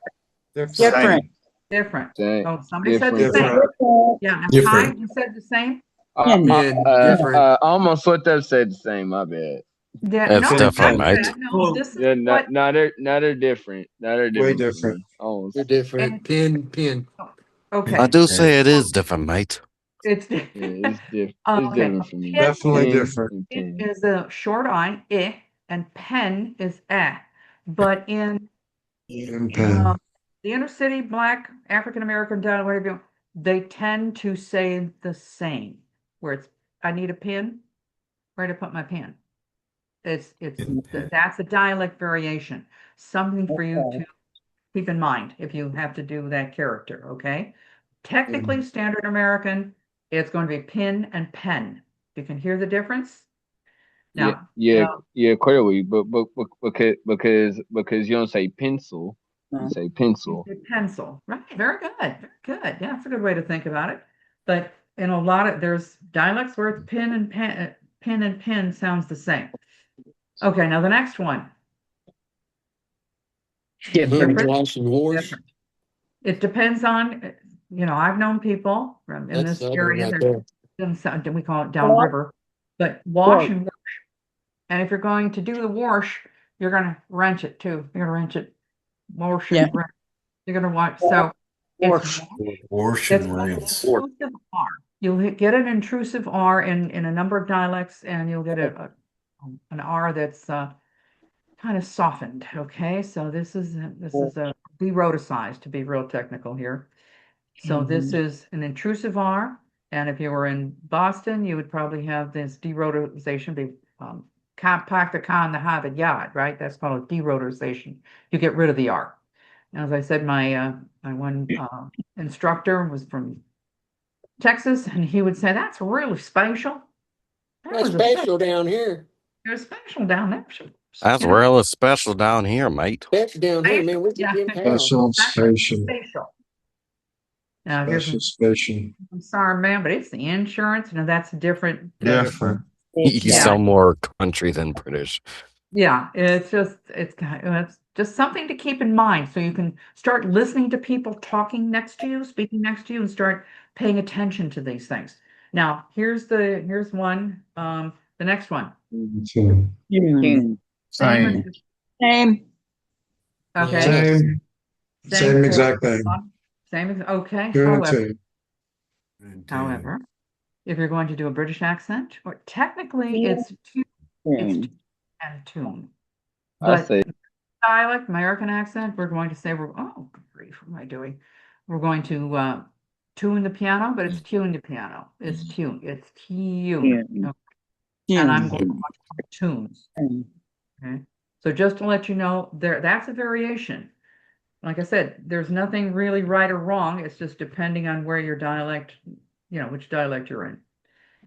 C: Different.
A: Different.
D: Same.
A: Oh, somebody said the
D: Different.
A: same. Yeah. And
H: Different.
A: Ty, you said the same?
C: Pin.
G: Different.
D: I almost swept up said the same. My bad.
A: Yeah,
B: It's
A: no,
B: different,
A: that's
B: mate.
A: it. No, this is
D: Yeah,
A: what.
D: now they're different. Now they're
H: Way
D: different. For
H: different.
D: me. Almost.
G: They're different. Pin.
A: Okay.
B: I do say it is different, mate.
A: It's
D: Yeah, it's different. It's
A: okay.
D: different for me.
A: Pin
H: Definitely
D: Pin
H: different.
D: and
A: It
D: pin.
A: is a short I, and pen is eh. But in
H: And pen.
A: the inner city, Black, African American, whatever they tend to say the same. Where it's, I need a pin. Where to put my pen? That's a dialect variation. Something for you to keep in mind if you have to do that character, okay? Technically, standard American, it's going to be pin and pen. You can hear the difference? Now,
D: Clearly, but because you don't say pencil, you say pencil.
A: pencil, right? Very good, very good. Yeah, that's a good way to think about it. But in a lot of there's dialects where it's pin and pen sounds the same. Okay, now the next one. Different.
G: Wash and wash.
A: Different. It depends on, I've known people from in
G: That's
A: this
G: Southern
A: area.
G: right
A: There's we call it downriver, but wash and wash. And if you're going to do the wash, you're going to wrench it too. You're going to wrench it, wash
C: Yeah.
A: and wrench. You're going to watch. So it's
H: Wash
A: it's
H: and
A: like an
H: rinse.
A: intrusive R. You'll get an intrusive R in a number of dialects, and you'll get an R that's kind of softened. Okay, so this is a deroticized, to be real technical here. So this is an intrusive R, and if you were in Boston, you would probably have this deroticization be pack the con the have it yad, right? That's called deroticization. You get rid of the R. And as I said, my one instructor was from Texas, and he would say, "That's really special. That
G: That's
A: was
G: special down here.
A: it was special down there."
B: That's
A: You know,
B: really special down here, mate.
G: Special down here, man. We
A: yeah.
G: get them cows.
H: Special, special,
A: Spatial. Now, if you're
H: special,
A: from,
H: special.
A: I'm sorry, man, but it's the insurance. That's different.
H: Different.
B: You
A: Yeah.
B: sound more country than British.
A: Yeah, it's just something to keep in mind. So you can start listening to people talking next to you, speaking next to you, and start paying attention to these things. Now, here's one. The next one.
H: Same.
I: Tune.
A: Same.
C: Same.
A: Okay.
H: Same. Same exact thing.
A: Same. Okay.
H: Good,
A: However,
H: same.
A: However, if you're going to do a British accent, or technically it's tune
I: Tune.
A: and tune.
D: I
A: But
D: say
A: dialect, American accent, we're going to say oh, grief, what am I doing? We're going to tune the piano, but it's tune the piano. It's tune. It's tune.
I: Tune.
A: Okay. And I'm
C: Tune.
A: going to talk about tunes. Okay. So just to let you know, that's a variation. Like I said, there's nothing really right or wrong. It's just depending on where your dialect, which dialect you're in.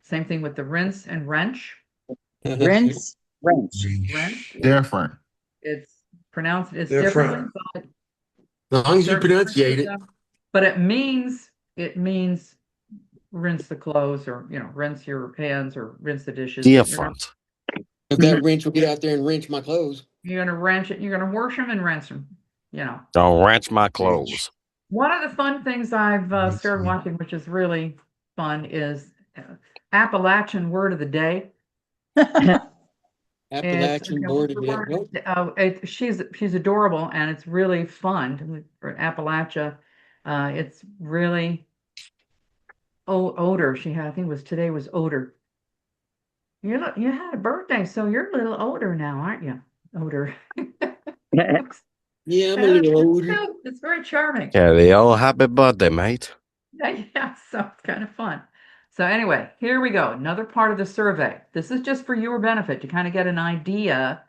A: Same thing with the rinse and wrench.
C: Rinse.
I: Wrench.
A: Wrench.
H: Different.
A: It's pronounced
H: Different.
A: differently, but
G: As long as you
A: certain
G: pronunciate it.
A: but it means rinse the clothes, or rinse your hands, or rinse the dishes.
B: Different.
G: If that wrench will get out there and wrench my clothes.
A: You're gonna wrench it. You're gonna wash them and rinse them.
B: Don't wrench my clothes.
A: One of the fun things I've started watching, which is really fun, is Appalachian word of the day.
G: Appalachian board of it.
A: She's adorable, and it's really fun for Appalachia. It's really odor. I think today was odor. You had a birthday, so you're a little older now, aren't you? Odor.
G: Yeah, I'm a little older.
A: It's very charming.
B: Yeah, the old happy birthday, mate.
A: Yeah, so it's kind of fun. So anyway, here we go. Another part of the survey. This is just for your benefit to kind of get an idea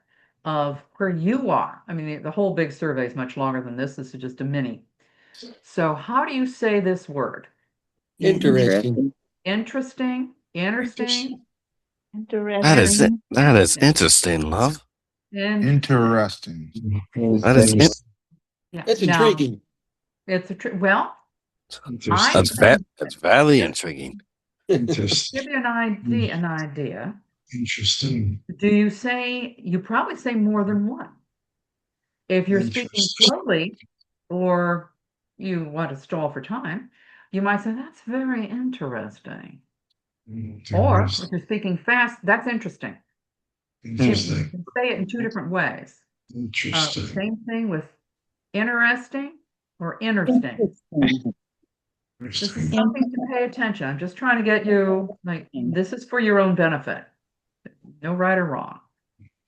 A: of where you are. I mean, the whole big survey is much longer than this. This is just a mini. So how do you say this word?
G: Interesting.
A: Interesting, interesting,
I: Interesting.
B: That is interesting, love.
H: Interesting.
B: That is
A: Yeah.
G: That's
A: Now,
G: intriguing.
A: it's well,
B: that's very intriguing.
H: Interesting.
A: give you an idea.
H: Interesting.
A: You probably say more than one. If you're speaking
H: Interesting.
A: slowly, or you want to stall for time, you might say, "That's very interesting." Or if you're speaking fast, "That's interesting." You
H: Interesting.
A: can say it in two different ways.
H: Interesting.
A: Same thing with interesting or interesting. This is
H: Interesting.
A: something to pay attention. I'm just trying to get you, this is for your own benefit. No right or wrong.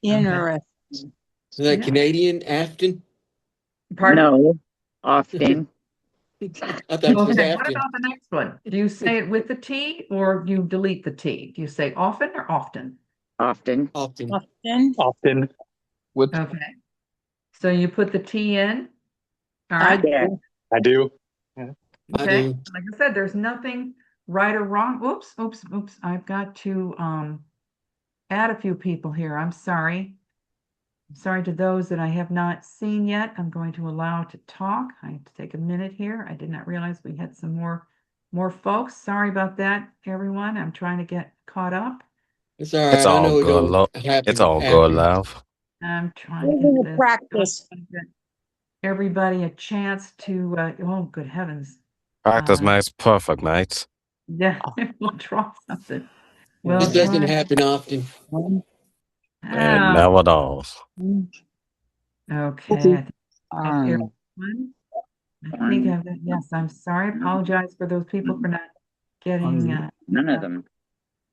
C: Interesting.
G: Is that Canadian, Afton?
A: Pardon?
I: No. Often.
G: I thought it was
A: Okay, what
G: Afton.
A: about the next one? Do you say it with the T, or do you delete the T? Do you say often or often?
I: Often.
G: Often.
C: Often.
I: Often.
D: with
A: Okay. So you put the T in. All
C: I
A: right.
I: Yeah.
J: I do.
G: I
A: Okay.
G: do.
A: Like I said, there's nothing right or wrong. Oops. I've got to add a few people here. I'm sorry. I'm sorry to those that I have not seen yet. I'm going to allow to talk. I have to take a minute here. I did not realize we had some more folks. Sorry about that, everyone. I'm trying to get caught up.
G: It's all right.
B: It's
G: I
B: all
G: know it
B: good,
G: don't
B: love.
G: happen
B: It's all good,
G: after.
B: love.
A: I'm trying to get this.
C: Practice.
A: everybody a chance to, oh, good heavens.
B: Practice makes perfect, mate.
A: Yeah, we'll draw something. We'll
G: This doesn't
A: try.
G: happen often.
B: It
A: Ah,
B: never does.
A: okay. I think of
I: Orange.
A: everyone. I think of it. Yes, I'm sorry. Apologize for those people for not getting.
I: None of them.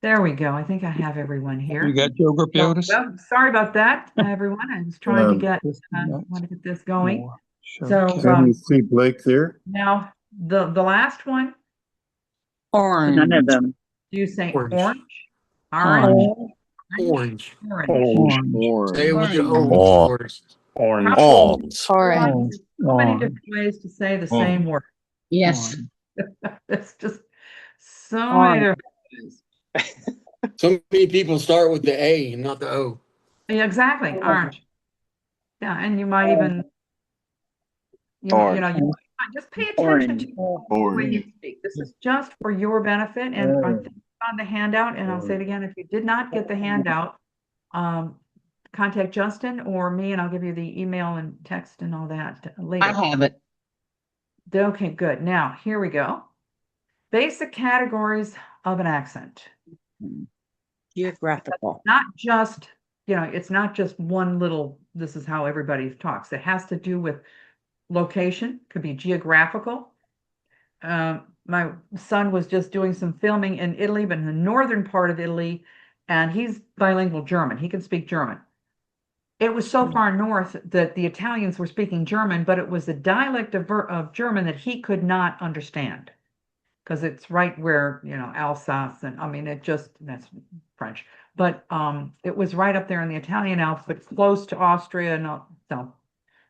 A: There we go. I think I have everyone here.
J: You got yogurt,
A: Well,
J: Otis?
A: sorry about that, everyone. I was trying to get want to get this going. So
J: Can
H: you see Blake there?
A: now the last one.
C: Orange.
I: None of them.
A: Do you say
G: Orange.
A: orange?
G: Orange.
A: Orange.
G: Say it with the O
B: Or-
G: first.
B: Orange.
A: There's so many different ways to say the same word.
I: Yes.
A: It's just so many different ways.
G: So many people start with the A and not the O.
A: Yeah, exactly. Orange. Yeah, and you might even you might just pay attention to the way you speak. This is just for your benefit, and on the handout, and I'll say it again, if you did not get the handout, contact Justin or me, and I'll give you the email and text and all that later.
I: I have it.
A: Okay, good. Now, here we go. Basic categories of an accent.
C: Geographical.
A: Not just, it's not just one little, this is how everybody talks. It has to do with location, could be geographical. My son was just doing some filming in Italy, but in the northern part of Italy, and he's bilingual German. He can speak German. It was so far north that the Italians were speaking German, but it was a dialect of German that he could not understand because it's right where, Alsace, and I mean, that's French, but it was right up there in the Italian Alps, but close to Austria. And so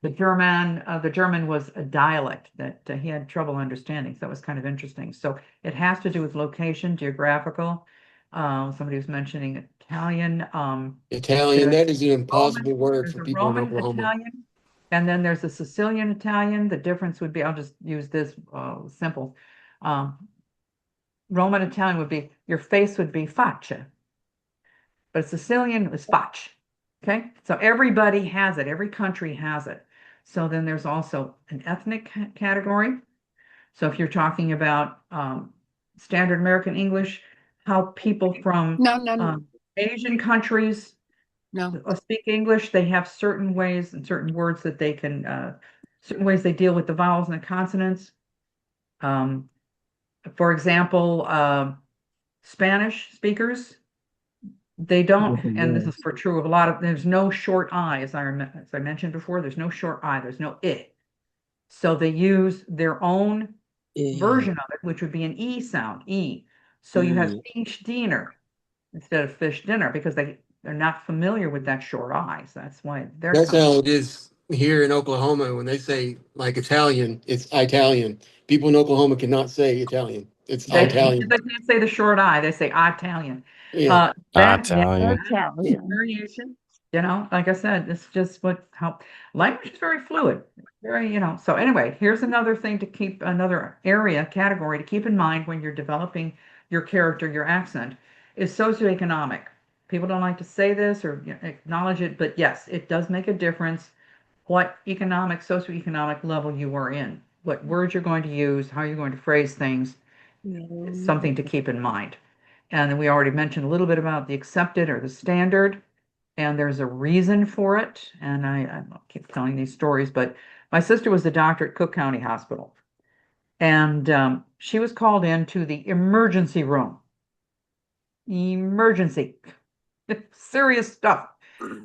A: the German was a dialect that he had trouble understanding. So that was kind of interesting. So it has to do with location, geographical. Somebody was mentioning Italian.
G: Italian, that is an impossible word
A: There's
G: for
A: a
G: people in
A: Roman
G: Oklahoma.
A: Italian, and then there's a Sicilian Italian. The difference would be, I'll just use this simple. Roman Italian would be, your face would be faccia, but Sicilian is faccia. Okay, so everybody has it. Every country has it. So then there's also an ethnic category. So if you're talking about standard American English, how people from Asian countries speak English, they have certain ways and certain words that they can, certain ways they deal with the vowels and the consonants. For example, Spanish speakers, they don't, and this is for true of a lot of, there's no short I, as I mentioned before, there's no short I, there's no I. So they use their own version of it, which would be an E sound, E. So you have fish dinner instead of fish dinner because they're not familiar with that short I. So that's why they're
G: That's
A: coming.
G: how it is here in Oklahoma. When they say like Italian, it's Italian. People in Oklahoma cannot say Italian. It's Italian.
A: They can't say the short I, they say Italian.
G: Yeah.
B: Italian.
A: Variation, like I said, it's just how language is very fluid, very, so anyway, here's another thing to keep, another category to keep in mind when you're developing your character, your accent, is socioeconomic. People don't like to say this or acknowledge it, but yes, it does make a difference what socioeconomic level you are in, what words you're going to use, how you're going to phrase things. It's something to keep in mind. And then we already mentioned a little bit about the accepted or the standard, and there's a reason for it. And I keep telling these stories, but my sister was a doctor at Cook County Hospital, and she was called into the emergency room. Emergency, serious stuff.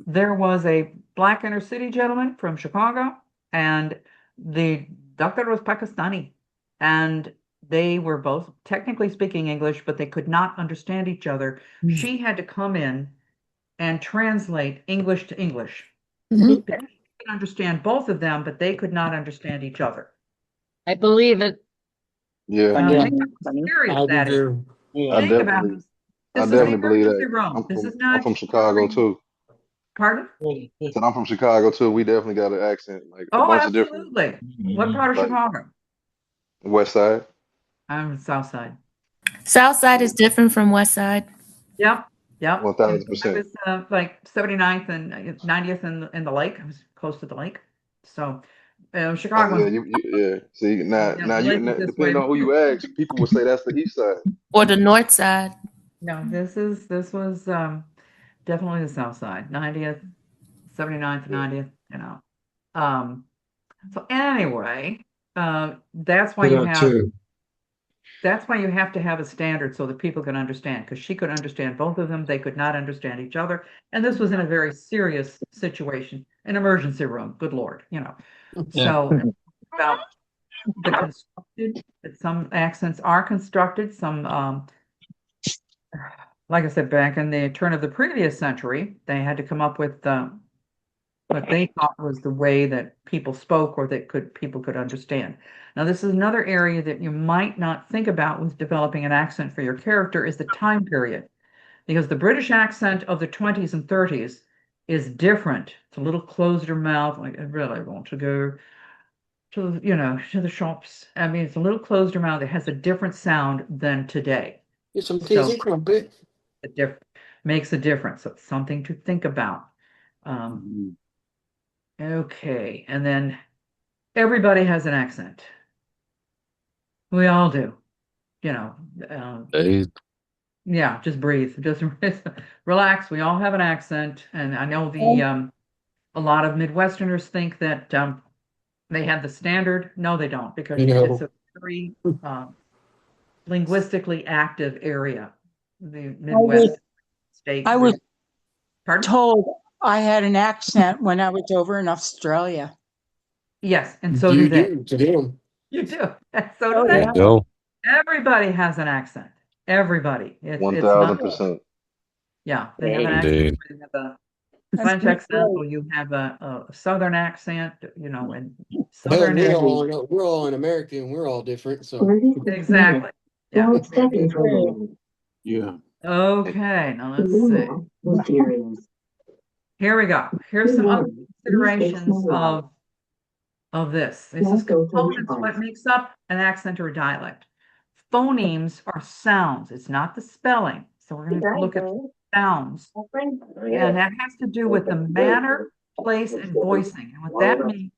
A: There was a black inner city gentleman from Chicago, and the doctor was Pakistani, and they were both technically speaking English, but they could not understand each other. She had to come in and translate English to English. They could understand both of them, but they could not understand each other.
I: I believe it.
H: Yeah,
A: Think how serious
G: I
A: that is.
G: do.
A: Think about this. This is the emergency room. This is not.
H: I'm from Chicago too.
A: Pardon?
H: Said I'm from Chicago too. We definitely got an accent, like a
A: Oh,
H: bunch of different.
A: absolutely. What part of
H: Like-
A: Chicago?
H: West Side.
A: I'm South Side.
E: South side is different from west side.
A: Yep.
H: 1000%.
A: I was like 79th and 90th in the lake. I was close to the lake. So
H: Oh
A: Chicago,
H: yeah, yeah. See
A: yeah, Lake is
H: now
A: this way.
H: depending on who you ask, people will say that's the east side.
E: Or the north side.
A: No, this was definitely the south side, 90th, 79th,
H: Yeah.
A: 90th, you know. Um, so anyway, that's why
G: To
A: you
G: that
A: have
G: too.
A: that's why you have to have a standard so that people can understand, because she could understand both of them, they could not understand each other, and this was in a very serious situation, an emergency room, good Lord, you know.
G: Yeah.
A: So about the constructed, that some accents are constructed, some like I said, back in the turn of the previous century, they had to come up with what they thought was the way that people spoke or that people could understand. Now, this is another area that you might not think about with developing an accent for your character is the time period, because the British accent of the 20s and 30s is different. It's a little closer mouth, like I really want to go to, to the shops. I mean, it's a little closer mouth. It has a different sound than today.
G: Get some teas
A: So
G: and crumpet.
A: it makes a difference. So it's something to think about. Um, okay, and then everybody has an accent. We all do. You know,
B: They
A: yeah, just breathe. Just relax. We all have an accent. And I know a lot of Midwesterners think that they have the standard. No, they don't, because
G: You
A: it's
G: know,
A: a very linguistically active area, the
C: I was,
A: Midwest state.
C: I was
A: Pardon?
C: told I had an accent when I was over in Australia.
A: Yes, and so do
G: you
A: they.
G: do to them.
A: You do. And so do
C: Oh,
A: they.
B: they
C: yeah.
B: do.
A: Everybody has an accent. Everybody. It's not,
H: 1000%.
A: yeah, they have an
I: Great.
A: accent.
B: Indeed.
A: They have a
C: That's
A: French
C: pretty
A: accent,
C: cool.
A: or you have a Southern accent, and
G: Hell,
A: Southern
G: we're
A: is
G: all we're all in America and we're all different. So
F: 36
A: exactly.
F: minutes.
A: Yeah.
F: 12 seconds remaining.
G: yeah.
A: Okay, now let's see.
F: Lumo Mysterious.
A: Here we go. Here's some other
F: 1.
A: considerations
F: V6
A: of this. This is
F: Left filter
A: components, what
F: response.
A: makes up an accent or a dialect. Phonemes are sounds. It's not the spelling. So we're going to look at sounds. And that has to do with the manner, place, and voicing. And what that means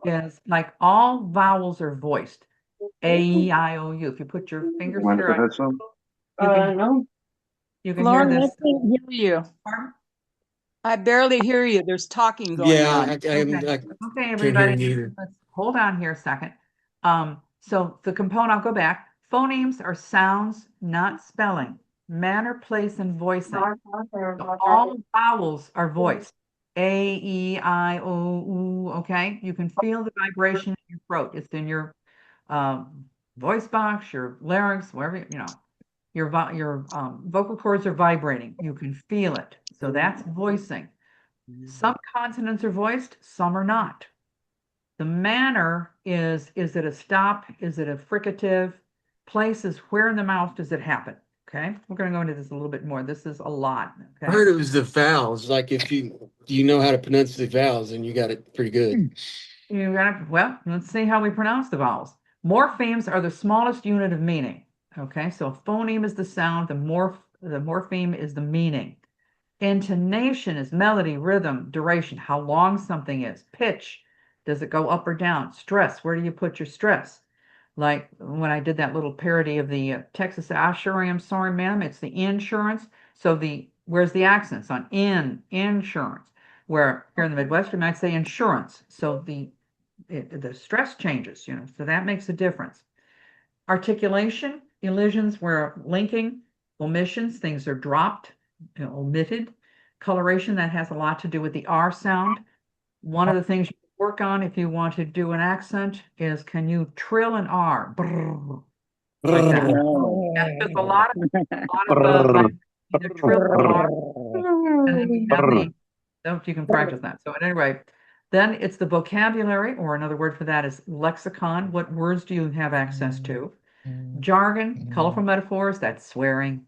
A: is like all vowels are voiced. A, E, I, O, U. If you put your fingers
H: Mind if
A: here,
H: I had some?
F: No.
A: you can hear
C: Lauren, I
A: this.
C: can't hear you. I barely hear you. There's talking going
G: Yeah,
C: on.
G: I
A: Okay,
G: can't hear
A: everybody,
G: you either.
A: let's hold on here a second. So the component, I'll go back. Phonemes are sounds, not spelling. Manner, place, and voicing. So all vowels are voiced. A, E, I, O, U, okay? You can feel the vibration in your throat. It's in your voice box, your larynx, wherever, your vocal cords are vibrating. You can feel it. So that's voicing. Some consonants are voiced, some are not. The manner is it a stop? Is it a fricative? Place is where in the mouth does it happen? Okay, we're going to go into this a little bit more. This is a lot.
G: I
A: Okay,
G: heard it was the vowels. Like if you know how to pronounce the vowels, and you got it pretty good.
A: you got to, well, let's see how we pronounce the vowels. Morphemes are the smallest unit of meaning. Okay, so a phoneme is the sound, the morpheme is the meaning. Intonation is melody, rhythm, duration, how long something is, pitch, does it go up or down? Stress, where do you put your stress? Like when I did that little parody of the Texas, I sure am sorry, ma'am, it's the insurance. So where's the accents on insurance? Where here in the Midwest, we might say insurance. So the stress changes, so that makes a difference. Articulation, elisions where linking, omissions, things are dropped, omitted. Coloration, that has a lot to do with the R sound. One of the things you work on if you want to do an accent is can you trill an R? Brrr, like that.
I: No.
A: And there's a lot of either trill or R, and then we have you can practice that. So at any rate, then it's the vocabulary, or another word for that is lexicon. What words do you have access to? Jargon, colorful metaphors, that's swearing.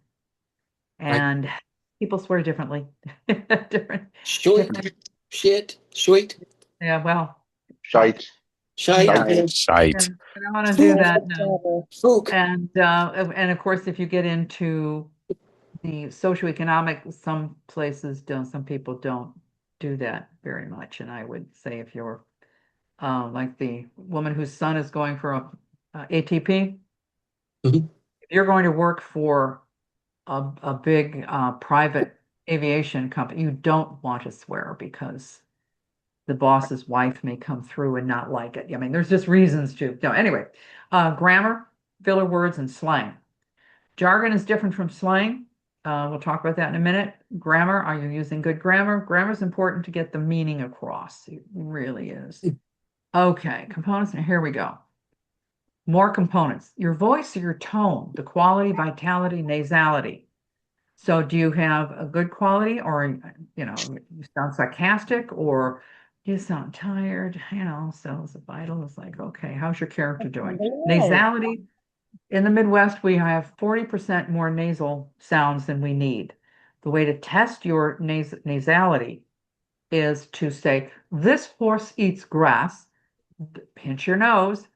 G: Like
A: And people swear differently. Different.
G: shit, sweet,
A: Yeah, well,
H: Shite.
G: shite,
I: Yeah.
G: okay.
A: yeah,
B: Shite.
A: I don't want to do that. No.
G: Fook.
A: And of course, if you get into the socioeconomic, some places don't, some people don't do that very much. And I would say if you're like the woman whose son is going for a ATP.
G: Mhm.
A: If you're going to work for a big private aviation company, you don't want to swear because the boss's wife may come through and not like it. I mean, there's just reasons to. No, anyway, grammar, filler words, and slang. Jargon is different from slang. We'll talk about that in a minute. Grammar, are you using good grammar? Grammar is important to get the meaning across. It really is. Okay, components, and here we go. More components. Your voice, your tone, the quality, vitality, nasality. So do you have a good quality, or you sound sarcastic, or you sound tired, so it's vital. It's like, okay, how's your character doing? Nasality. In the Midwest, we have 40% more nasal sounds than we need. The way to test your nasality is to say, this horse eats grass, pinch your nose,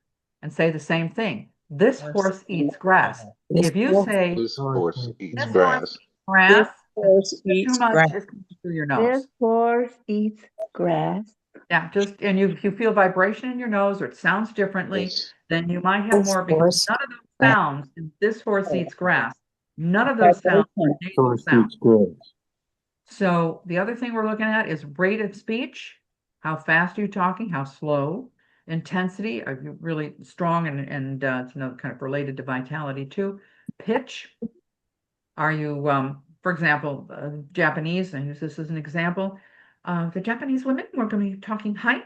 A: and say the same thing. This horse eats grass. If you say,
H: This horse eats
A: this horse
H: grass.
A: eats grass,
C: This horse
A: too
C: eats
A: much
C: grass.
A: is coming through your
F: This
A: nose.
F: horse eats grass.
A: Yeah, and you feel vibration in your nose or it sounds differently,
H: This
A: then you might have more because none of those sounds, this horse eats grass, none of those sounds are
C: Vibration.
A: nasal sounds. So the other thing we're looking at is rate of speech. How fast are you talking? How slow? Intensity. Are you really strong? And it's another kind of related to vitality too. Pitch. Are you, for example, Japanese, and use this as an example, the Japanese women were going to be talking high.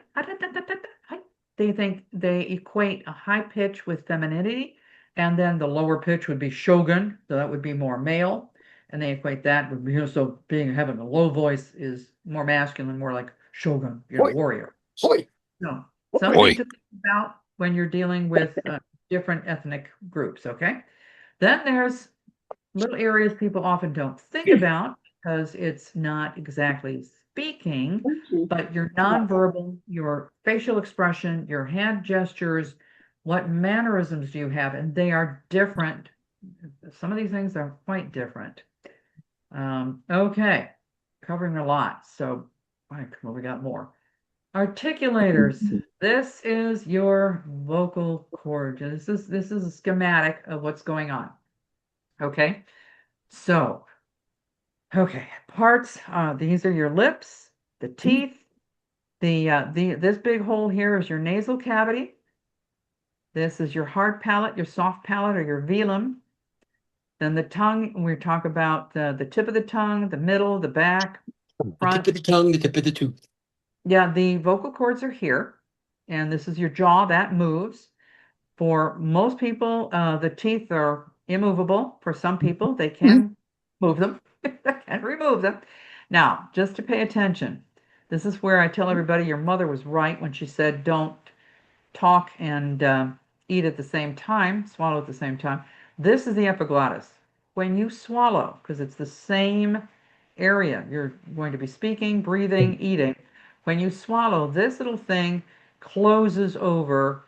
A: They think they equate a high pitch with femininity, and then the lower pitch would be shogun, so that would be more male, and they equate that with, so having a low voice is more masculine, more like shogun,
G: Oi,
A: warrior.
G: oi,
A: No,
G: oi.
A: something to think about when you're dealing with different ethnic groups, okay? Then there's little areas people often don't think about because it's not exactly speaking, but your nonverbal, your facial expression, your hand gestures, what mannerisms do you have? And they are different. Some of these things are quite different. Okay, covering a lot. So, well, we got more. Articulators. This is your vocal cord. This is a schematic of what's going on. Okay. So, okay, parts, these are your lips, the teeth, this big hole here is your nasal cavity. This is your hard palate, your soft palate, or your velum. Then the tongue, we talk about the tip of the tongue, the middle, the back,
G: The
A: front.
G: tip of the tongue, the tip of the tooth.
A: Yeah, the vocal cords are here, and this is your jaw that moves. For most people, the teeth are immovable. For some people, they can move them and remove them. Now, just to pay attention, this is where I tell everybody your mother was right when she said don't talk and eat at the same time, swallow at the same time. This is the epiglottis. When you swallow, because it's the same area, you're going to be speaking, breathing, eating. When you swallow, this little thing closes over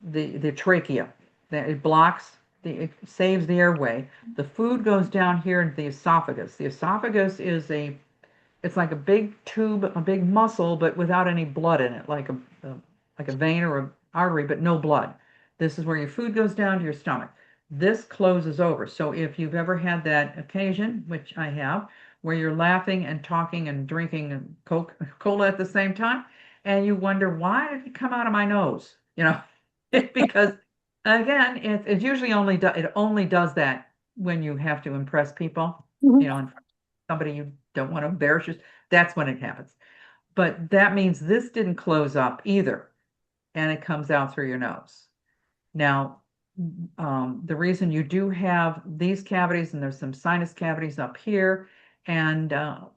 A: the trachea. It blocks, it saves the airway. The food goes down here into the esophagus. The esophagus it's like a big tube, a big muscle, but without any blood in it, like a vein or an artery, but no blood. This is where your food goes down to your stomach. This closes over. So if you've ever had that occasion, which I have, where you're laughing and talking and drinking cola at the same time, and you wonder why did it come out of my nose? Because again, it usually only does that when you have to impress people, and somebody you don't want to embarrass. That's when it happens. But that means this didn't close up either, and it comes out through your nose. Now, the reason you do have these cavities, and there's some sinus cavities up here, and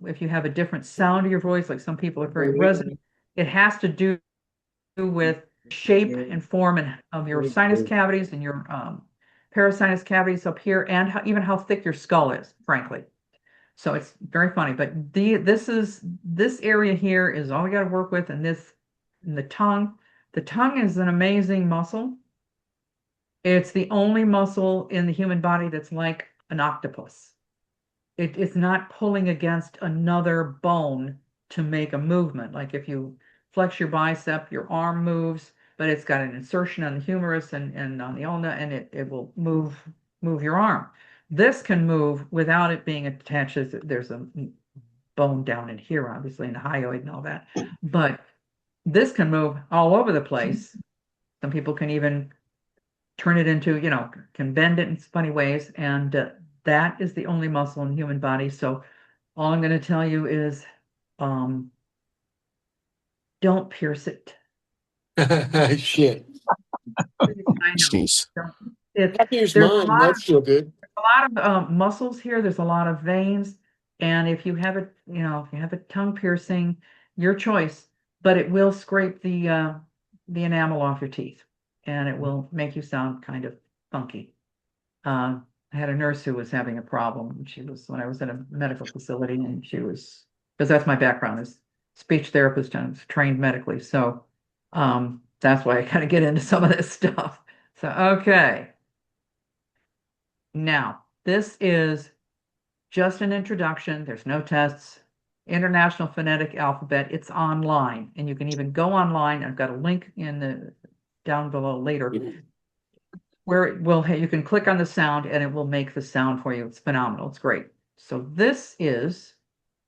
A: if you have a different sound of your voice, like some people are very resonant, it has to do with shape and form of your sinus cavities and your parasinus cavities up here, and even how thick your skull is, frankly. So it's very funny, but this area here is all we got to work with, and the tongue. The tongue is an amazing muscle. It's the only muscle in the human body that's like an octopus. It's not pulling against another bone to make a movement. Like if you flex your bicep, your arm moves, but it's got an insertion on the humerus and on the ulna, and it will move your arm. This can move without it being attached. There's a bone down in here, obviously, in the hyoid and all that. But this can move all over the place. Some people can even turn it into, can bend it in funny ways. And that is the only muscle in the human body. So all I'm going to tell you is don't pierce it.
G: Shit.
A: I know.
B: Jeez.
G: Here's
A: There's a
G: mine.
A: lot
G: That's still good.
A: of muscles here. There's a lot of veins. And if you have a tongue piercing, your choice, but it will scrape the enamel off your teeth and it will make you sound kind of funky. I had a nurse who was having a problem. When I was in a medical facility, and because that's my background is speech therapist and I was trained medically. So that's why I kind of get into some of this stuff. So, okay. Now, this is just an introduction. There's no tests. International Phonetic Alphabet. It's online, and you can even go online. I've got a link down below later where you can click on the sound and it will make the sound for you. It's phenomenal. It's great. So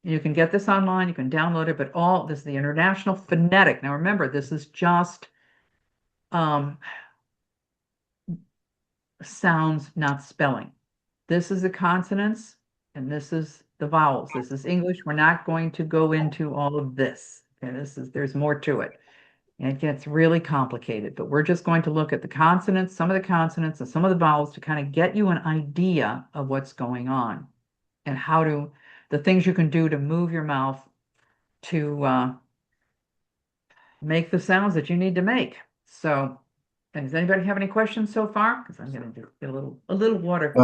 A: you can get this online. You can download it, but this is the International Phonetic. Now remember, this is just sounds, not spelling. This is the consonants and this is the vowels. This is English. We're not going to go into all of this. Okay, there's more to it. And it gets really complicated, but we're just going to look at the consonants, some of the consonants and some of the vowels to kind of get you an idea of what's going on and the things you can do to move your mouth to make the sounds that you need to make. So, does anybody have any questions so far? Because I'm going to get a little water.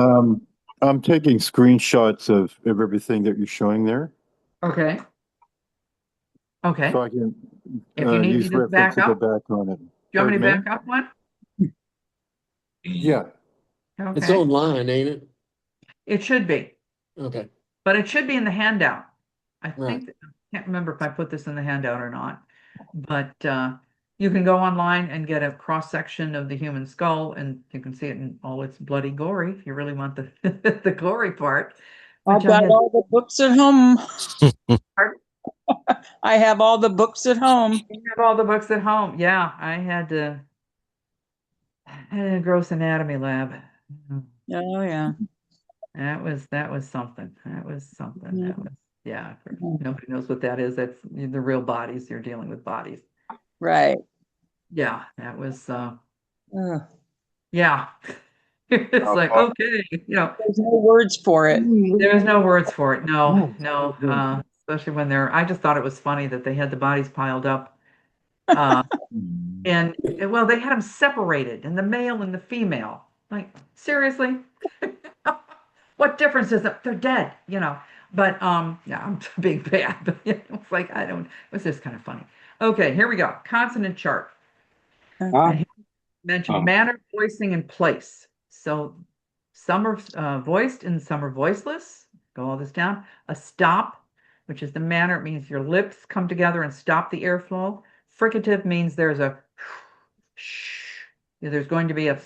J: I'm taking screenshots of everything that you're showing there.
A: Okay. Okay.
J: So I can
A: If you need
J: use
A: me to
J: reference
A: back
J: to go
A: up,
J: back on it.
A: do you want me to
J: Pardon
A: back up one?
J: Yeah.
G: It's
A: Okay.
G: online, ain't it?
A: It should be,
G: Okay.
A: but it should be in the handout. I
G: Right.
A: can't remember if I put this in the handout or not, but you can go online and get a cross section of the human skull, and you can see it in all its bloody gory if you really want the the gory part.
C: I've got all the books at home.
A: Pardon?
C: I have all the books at home.
A: You have all the books at home. Yeah, I had a gross anatomy lab.
C: Oh yeah.
A: That was something. That was something.
C: Mhm.
A: That was nobody knows what that is. That's the real bodies. You're dealing with bodies.
C: Right.
A: Yeah, that was
C: Ugh.
A: yeah. It's like, okay,
C: There's no words for it.
A: there's no words for it. No, especially when I just thought it was funny that they had the bodies piled up. And well, they had them separated, and the male and the female. Like, seriously? What difference is it? They're dead, But yeah, I'm being bad, but it's like it was just kind of funny. Okay, here we go. Consonant chart.
C: Okay.
A: Mentioned manner, voicing, and place. So some are voiced and some are voiceless. Go all this down. A stop, which is the manner. It means your lips come together and stop the airflow. Fricative means there's going to be an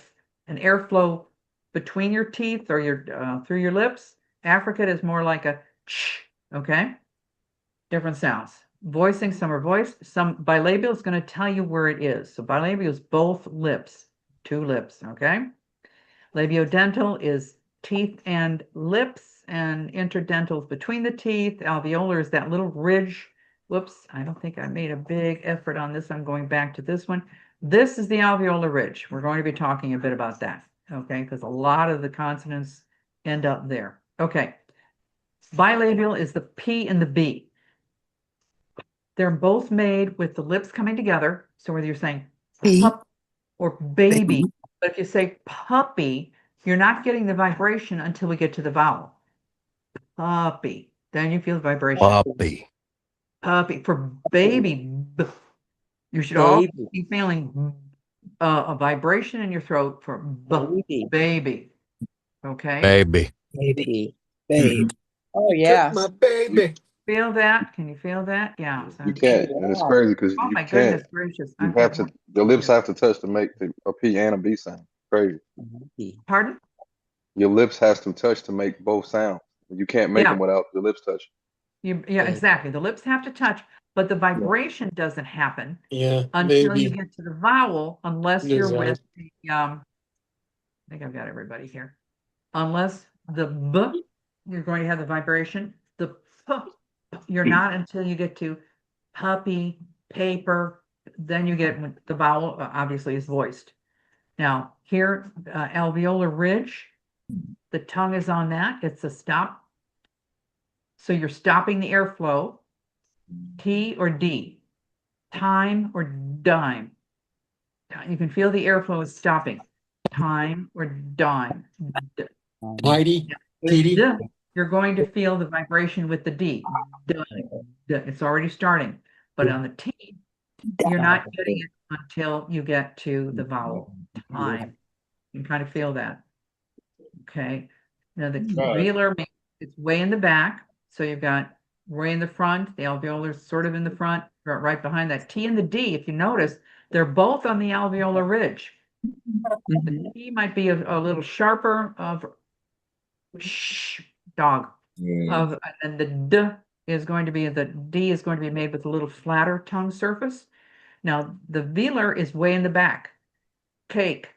A: airflow between your teeth or through your lips. Affricate is more like a okay? Different sounds. Voicing, some are voiced. Some bilabial is going to tell you where it is. So bilabial is both lips, two lips, okay? Labiodental is teeth and lips, and interdental is between the teeth. Alveolar is that little ridge. Whoops, I don't think I made a big effort on this. I'm going back to this one. This is the alveolar ridge. We're going to be talking a bit about that, okay? Because a lot of the consonants end up there. Okay. Bilabial is the P and the B. They're both made with the lips coming together. So whether you're saying pup or baby, but if you say puppy, you're not getting the vibration until we get to the vowel. Puppy. Then you feel the vibration.
B: Puppy.
A: Puppy. For baby, you should all be feeling a vibration in your throat for baby. Okay?
B: Baby.
C: Baby. Babe. Oh yeah.
G: My baby.
A: feel that? Can you feel that? Yeah. So,
H: You can't, and it's crazy because
A: oh
H: you
A: my
H: can't.
A: goodness gracious.
H: You
A: I've
H: have
A: got
H: to.
A: one
H: The lips
A: here.
H: have to touch to make a P and a B sound. Crazy.
A: Pardon?
H: Your lips has to touch to make both sounds. You can't make
A: Yeah.
H: them without your lips touching.
A: Yeah, exactly. The lips have to touch, but the vibration doesn't happen
G: Yeah,
A: until you
G: maybe.
A: get to the vowel, unless you're
G: There's
A: with the, I think I've got everybody here. Unless the B, you're going to have the vibration. The P, you're not until you get to puppy, paper, then you get when the vowel obviously is voiced. Now, here, alveolar ridge, the tongue is on that. It's a stop. So you're stopping the airflow. T or D, time or dime. You can feel the airflow is stopping. Time or dime.
G: Tidy,
A: With
G: TD.
A: D, you're going to feel the vibration with the D. D. It's already starting. But on the T, you're not getting it until you get to the vowel. Time. You can kind of feel that. Okay. Now the
D: Right.
A: velar, it's way in the back. So you've got way in the front, the alveolar is sort of in the front, right behind that. T and the D, if you notice, they're both on the alveolar ridge. The T might be a little sharper of dog. Of and the D is going to be the D is going to be made with a little flatter tongue surface. Now the velar is way in the back. Cake.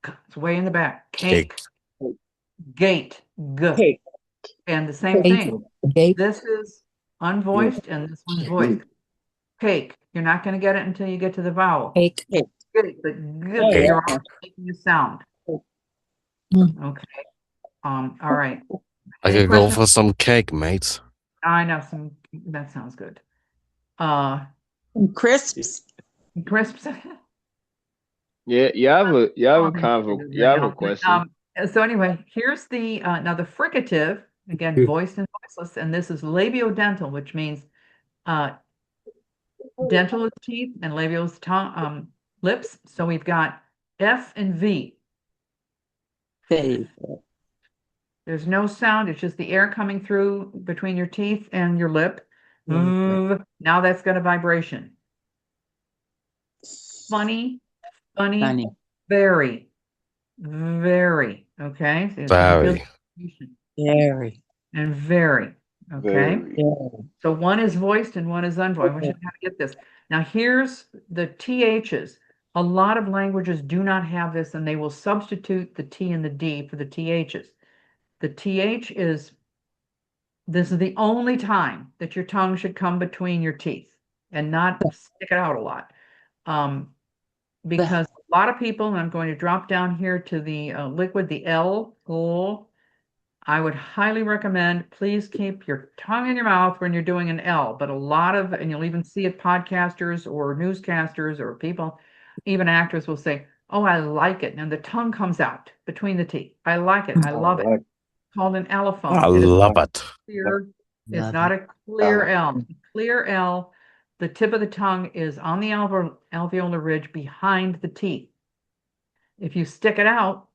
A: It's way in the back.
B: Cake.
A: Cake. Gate. G.
C: Cake.
A: And the same thing. This is unvoiced and this one's voiced. Cake. You're not going to get it until you get to the vowel.
E: Cake.
A: Good, but good,
B: Cake.
A: you're already making a sound. Okay. All right.
B: I
A: Any
B: could go
A: questions?
B: for some cake, mates.
A: I know some. That sounds good.
C: Crisps.
A: Crisps.
D: Yeah, you have a
A: Right now.
D: question.
A: So anyway, here's the now the fricative again, voiced and voiceless, and this is labiodental, which means dental is teeth and labial is tongue, lips. So we've got F and V. There's no sound. It's just the air coming through between your teeth and your lip. Now that's got a vibration. Funny, very, very. Okay. So you can feel
B: Very.
A: the vibration.
C: Very.
A: And very. Okay.
H: Very.
A: So one is voiced and one is unvoiced. I want you to kind of get this. Now here's the THs. A lot of languages do not have this, and they will substitute the T and the D for the THs. The TH is, this is the only time that your tongue should come between your teeth and not stick it out a lot. Because a lot of people, and I'm going to drop down here to the liquid, the L, I would highly recommend, please keep your tongue in your mouth when you're doing an L. But a lot of, and you'll even see it, podcasters or newscasters or people, even actors will say, oh, I like it. And the tongue comes out between the teeth. I like it. I love it. It's called an allophone.
B: I
A: It is
B: love it.
A: clear. It's not a clear L. Clear L. The tip of the tongue is on the alveolar ridge behind the teeth. If you stick it out,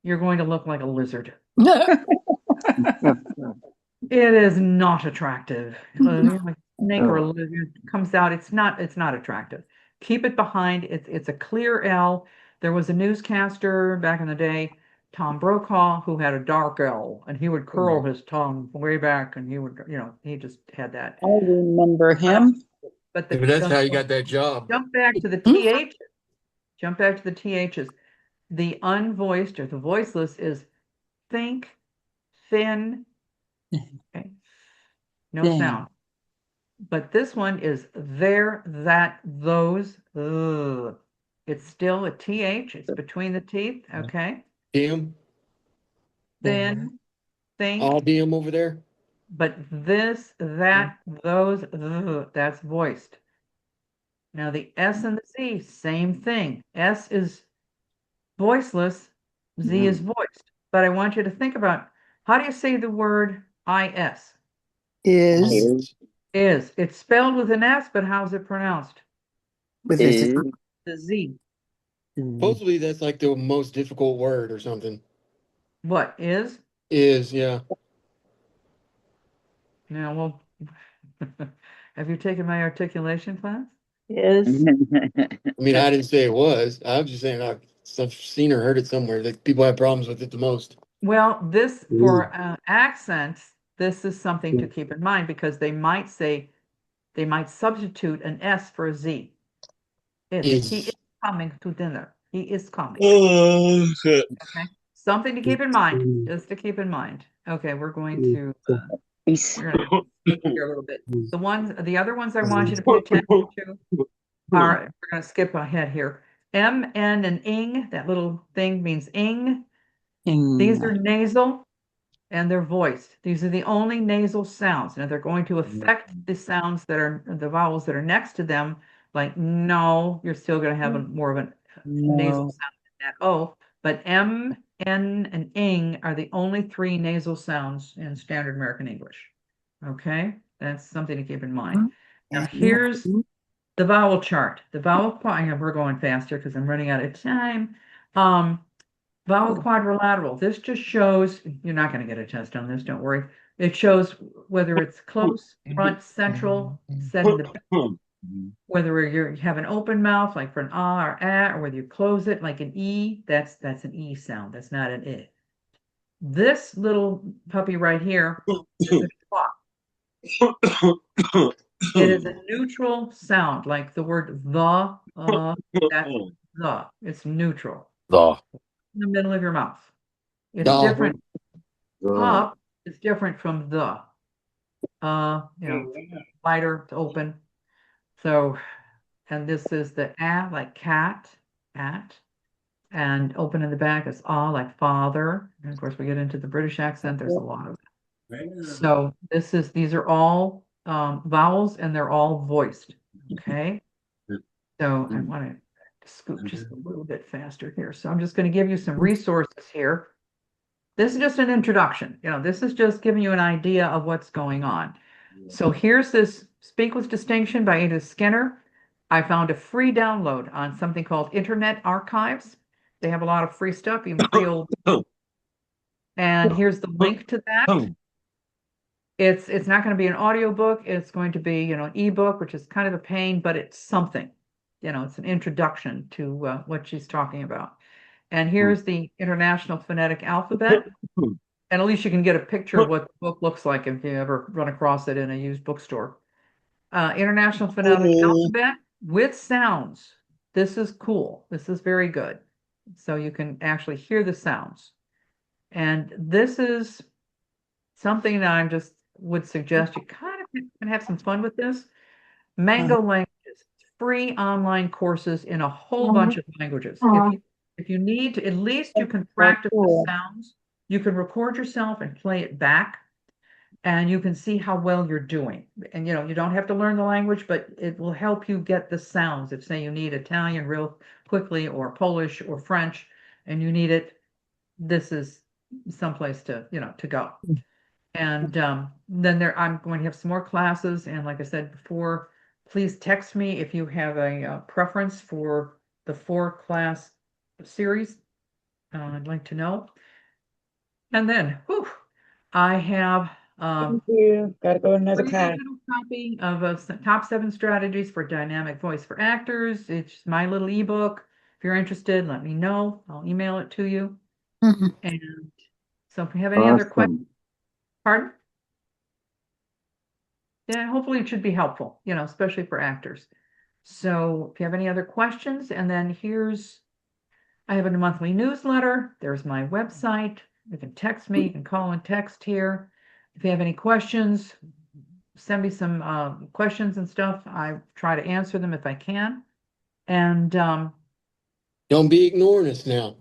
A: you're going to look like a lizard. It is not attractive. Like a snake or a lizard comes out. It's not attractive. Keep it behind. It's a clear L. There was a newscaster back in the day, Tom Brokaw, who had a dark L, and he would curl his tongue way back, and he would, he just had that.
C: I remember him.
A: But
G: Maybe that's how you got that job.
A: jump back to the TH. Jump back to the THs. The unvoiced or the voiceless is think, thin, okay. No
C: Thin.
A: sound. But this one is there, that, those. Ugh. It's still a TH. It's between the teeth. Okay.
G: DM,
A: Thin, think.
G: all DM over there.
A: But this, that, those, ugh, that's voiced. Now the S and the Z, same thing. S is voiceless, Z is voiced. But I want you to think about, how do you say the word IS?
G: Is.
A: Is. It's spelled with an S, but how's it pronounced?
C: With
D: Is.
A: The Z.
G: Supposedly that's like the most difficult word or something.
A: What is?
G: Is, yeah.
A: Yeah, well, have you taken my articulation class?
F: Yes.
G: I mean, I didn't say it was. I was just saying I've seen or heard it somewhere that people have problems with it the most.
A: Well, this for accents, this is something to keep in mind because they might substitute an S for a Z. He is
G: Is
A: coming to dinner. He is coming.
B: Oh, shit.
A: Okay. Something to keep in mind, just to keep in mind. Okay, we're going to we're gonna skip here a little bit. The other ones I want you to pay attention to are, we're gonna skip ahead here. M, N, and ing, that little thing means ing. These are nasal and they're voiced. These are the only nasal sounds. Now they're going to affect the sounds that are the vowels that are next to them. Like no, you're still going to have more of a nasal sound in that O. But M, N, and ing are the only three nasal sounds in standard American English. Okay, that's something to keep in mind. Now here's the vowel chart. The vowel we're going faster because I'm running out of time. Vowel quadrilateral. This just shows, you're not going to get a test on this, don't worry. It shows whether it's close, front, central, said in the back, whether you have an open mouth, like for an ah or ah, or whether you close it like an E, that's an E sound. That's not an I. This little puppy right here is a schwa. It is a neutral sound, like the word that's the. It's neutral
B: The.
A: in the middle of your mouth. It's
G: dog.
A: different. Up is different from the. Lighter to open. So, and this is the like cat, at, and open in the back is like father. And of course, we get into the British accent. There's a lot of it. So these are all vowels and they're all voiced. Okay. So I want to scoot just a little bit faster here. So I'm just going to give you some resources here. This is just an introduction. This is just giving you an idea of what's going on. So here's this Speak with Distinction by Edith Skinner. I found a free download on something called Internet Archives. They have a lot of free stuff, even free old. And here's the link to that. It's not going to be an audiobook. It's going to be, an ebook, which is kind of a pain, but it's something. It's an introduction to what she's talking about. And here's the International Phonetic Alphabet. And at least you can get a picture of what the book looks like if you ever run across it in a used bookstore. International Phonetic Alphabet with sounds. This is cool. This is very good. So you can actually hear the sounds. And this is something that I just would suggest you kind of can have some fun with this. Mango Languages, free online courses in a whole bunch of languages. If you need to, at least you can practice the sounds. You can record yourself and play it back, and you can see how well you're doing. And you don't have to learn the language, but it will help you get the sounds. If say you need Italian real quickly, or Polish or French, and you need it, this is someplace to go. And then I'm going to have some more classes. And like I said before, please text me if you have a preference for the 4-class series. I'd like to know. And then, I have
F: Thank you. Gotta go another
A: free
F: class.
A: digital copy of top 7 strategies for dynamic voice for actors. It's my little ebook. If you're interested, let me know. I'll email it to you. And so if you have any other questions, pardon? Yeah, hopefully it should be helpful, especially for actors. So if you have any other questions, and then I have a monthly newsletter. There's my website. You can text me. You can call and text here. If you have any questions, send me some questions and stuff. I try to answer them if I can. And
G: Don't be ignoring us now.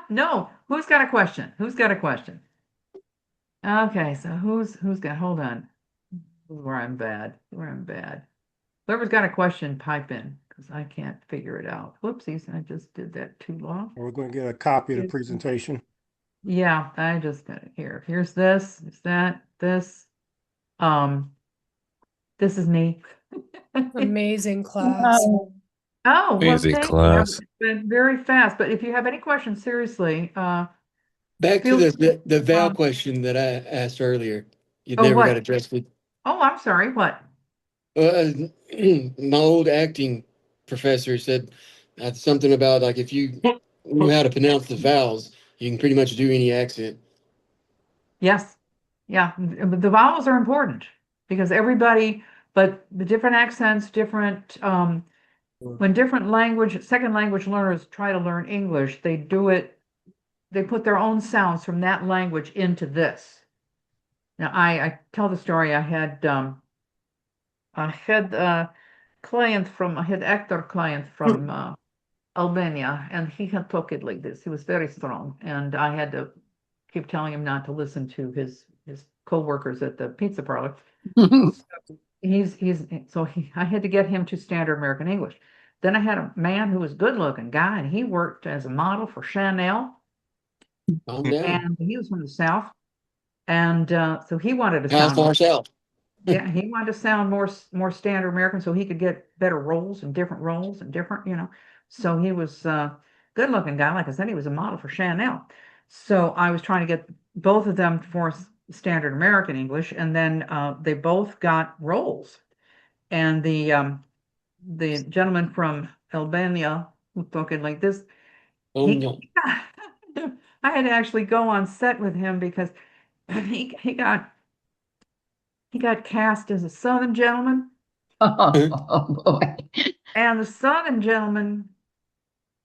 A: no, who's got a question? Who's got a question? Okay, so who's got? Hold on. Where I'm bad. Whoever's got a question, pipe in because I can't figure it out. Whoopsies, I just did that too long.
K: We're going to get a copy of the presentation.
A: Yeah, I just got it here. Here's this, it's that, this. This is me.
L: Amazing class.
A: Oh, well,
B: Amazing
A: thank you.
B: class.
A: It's been very fast, but if you have any questions, seriously,
G: Back to
A: feel free.
G: the vowel question that I asked earlier. You
A: Oh,
G: never
A: what?
G: got addressed it.
A: Oh, I'm sorry. What?
G: My old acting professor said something about like if you knew how to pronounce the vowels, you can pretty much do any accent.
A: Yes. Yeah. The vowels are important because everybody, but the different accents, different, when different second language learners try to learn English, they do it, they put their own sounds from that language into this. Now, I tell the story. I had a I had actor client from Albania, and he had talked it like this. He was very strong, and I had to keep telling him not to listen to his co-workers at the pizza parlor. I had to get him to standard American English. Then I had a man who was a good-looking guy, and he worked as a model for Chanel,
G: Calm down.
A: and he was from the South, and so he wanted to
G: How
A: sound more.
G: far south?
A: Yeah, he wanted to sound more standard American so he could get better roles and different roles and different, So he was a good-looking guy. Like I said, he was a model for Chanel. So I was trying to get both of them for standard American English, and then they both got roles. And the gentleman from Albania who spoke it like this,
G: Oh
A: he,
G: no.
A: I had to actually go on set with him because he got cast as a Southern gentleman.
I: Oh, boy.
A: And the Southern gentleman,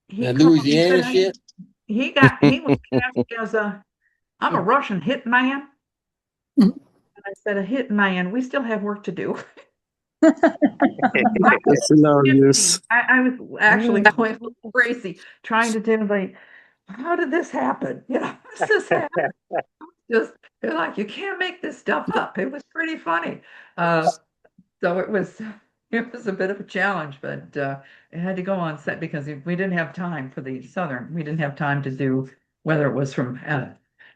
A: he
G: That
A: called, he
G: Louisiana
A: said
G: shit.
A: he was cast as I'm a Russian hitman. And I said, a hitman, we still have work to do. I
B: That's hilarious.
A: I was actually going a little crazy trying to do how did this happen? How does this happen? Just they're like, you can't make this stuff up. It was pretty funny. So it was a bit of a challenge, but it had to go on set because we didn't have time for the Southern. We didn't have time to do whether it was from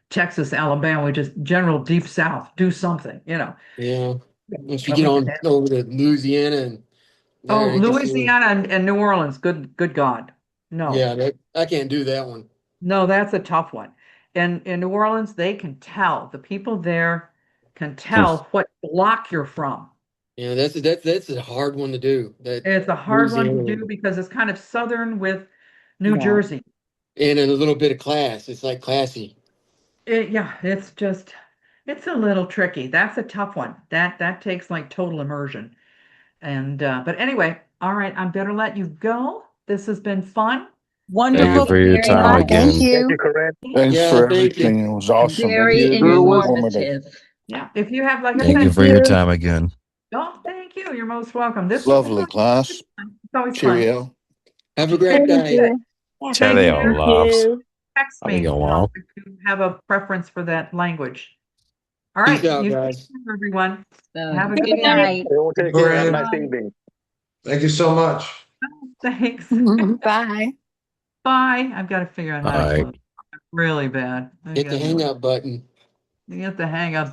A: Texas, Alabama, we just general deep South, do something.
G: Yeah. Once you
A: But
G: get
A: we
G: on
A: did.
G: over to Louisiana and
A: Oh,
G: there, it gets a little,
A: Louisiana and New Orleans. Good God. No.
G: yeah, I can't do that one.
A: No, that's a tough one. In New Orleans, they can tell. The people there can tell what block you're from.
G: Yeah, that's a hard one to do. That
A: It's a hard one to
G: Louisiana
A: do
G: one.
A: because it's kind of southern with New
I: Yeah.
A: Jersey.
G: And a little bit of class. It's like classy.
A: Yeah, it's a little tricky. That's a tough one. That takes like total immersion. And but anyway, all right, I better let you go. This has been fun.
B: Thank you
C: Wonderful.
B: for your
I: Very
B: time
I: nice.
C: Thank
B: again.
C: you.
H: Corinne.
J: Thanks
G: Yeah,
J: for
G: thank you.
J: everything. It was awesome and
I: Very
J: informative.
I: informative.
A: Yeah, if you have, like I
B: Thank you
A: said,
B: for your time again.
A: oh, thank you. You're most welcome. This was
J: Lovely class.
A: it's always fun.
J: Cheerio.
G: Have a great
F: Thank
G: day.
F: you.
A: Thank
B: Cheerio,
A: you.
B: loves.
A: Text
B: Have a
A: me,
B: good one.
A: if you have a preference for that language. All
G: Peace
A: right,
G: out,
A: you take
G: guys.
A: care, everyone.
I: So,
A: Have a
I: good
A: good day.
I: night.
H: Everyone take care. Have a nice evening.
K: Thank you so much.
A: Thanks.
F: Bye.
A: Bye. I've got to figure out how to
B: Bye.
A: close. Really bad. I
G: Hit the
A: gotta
G: hang up button.
A: You have to hang up.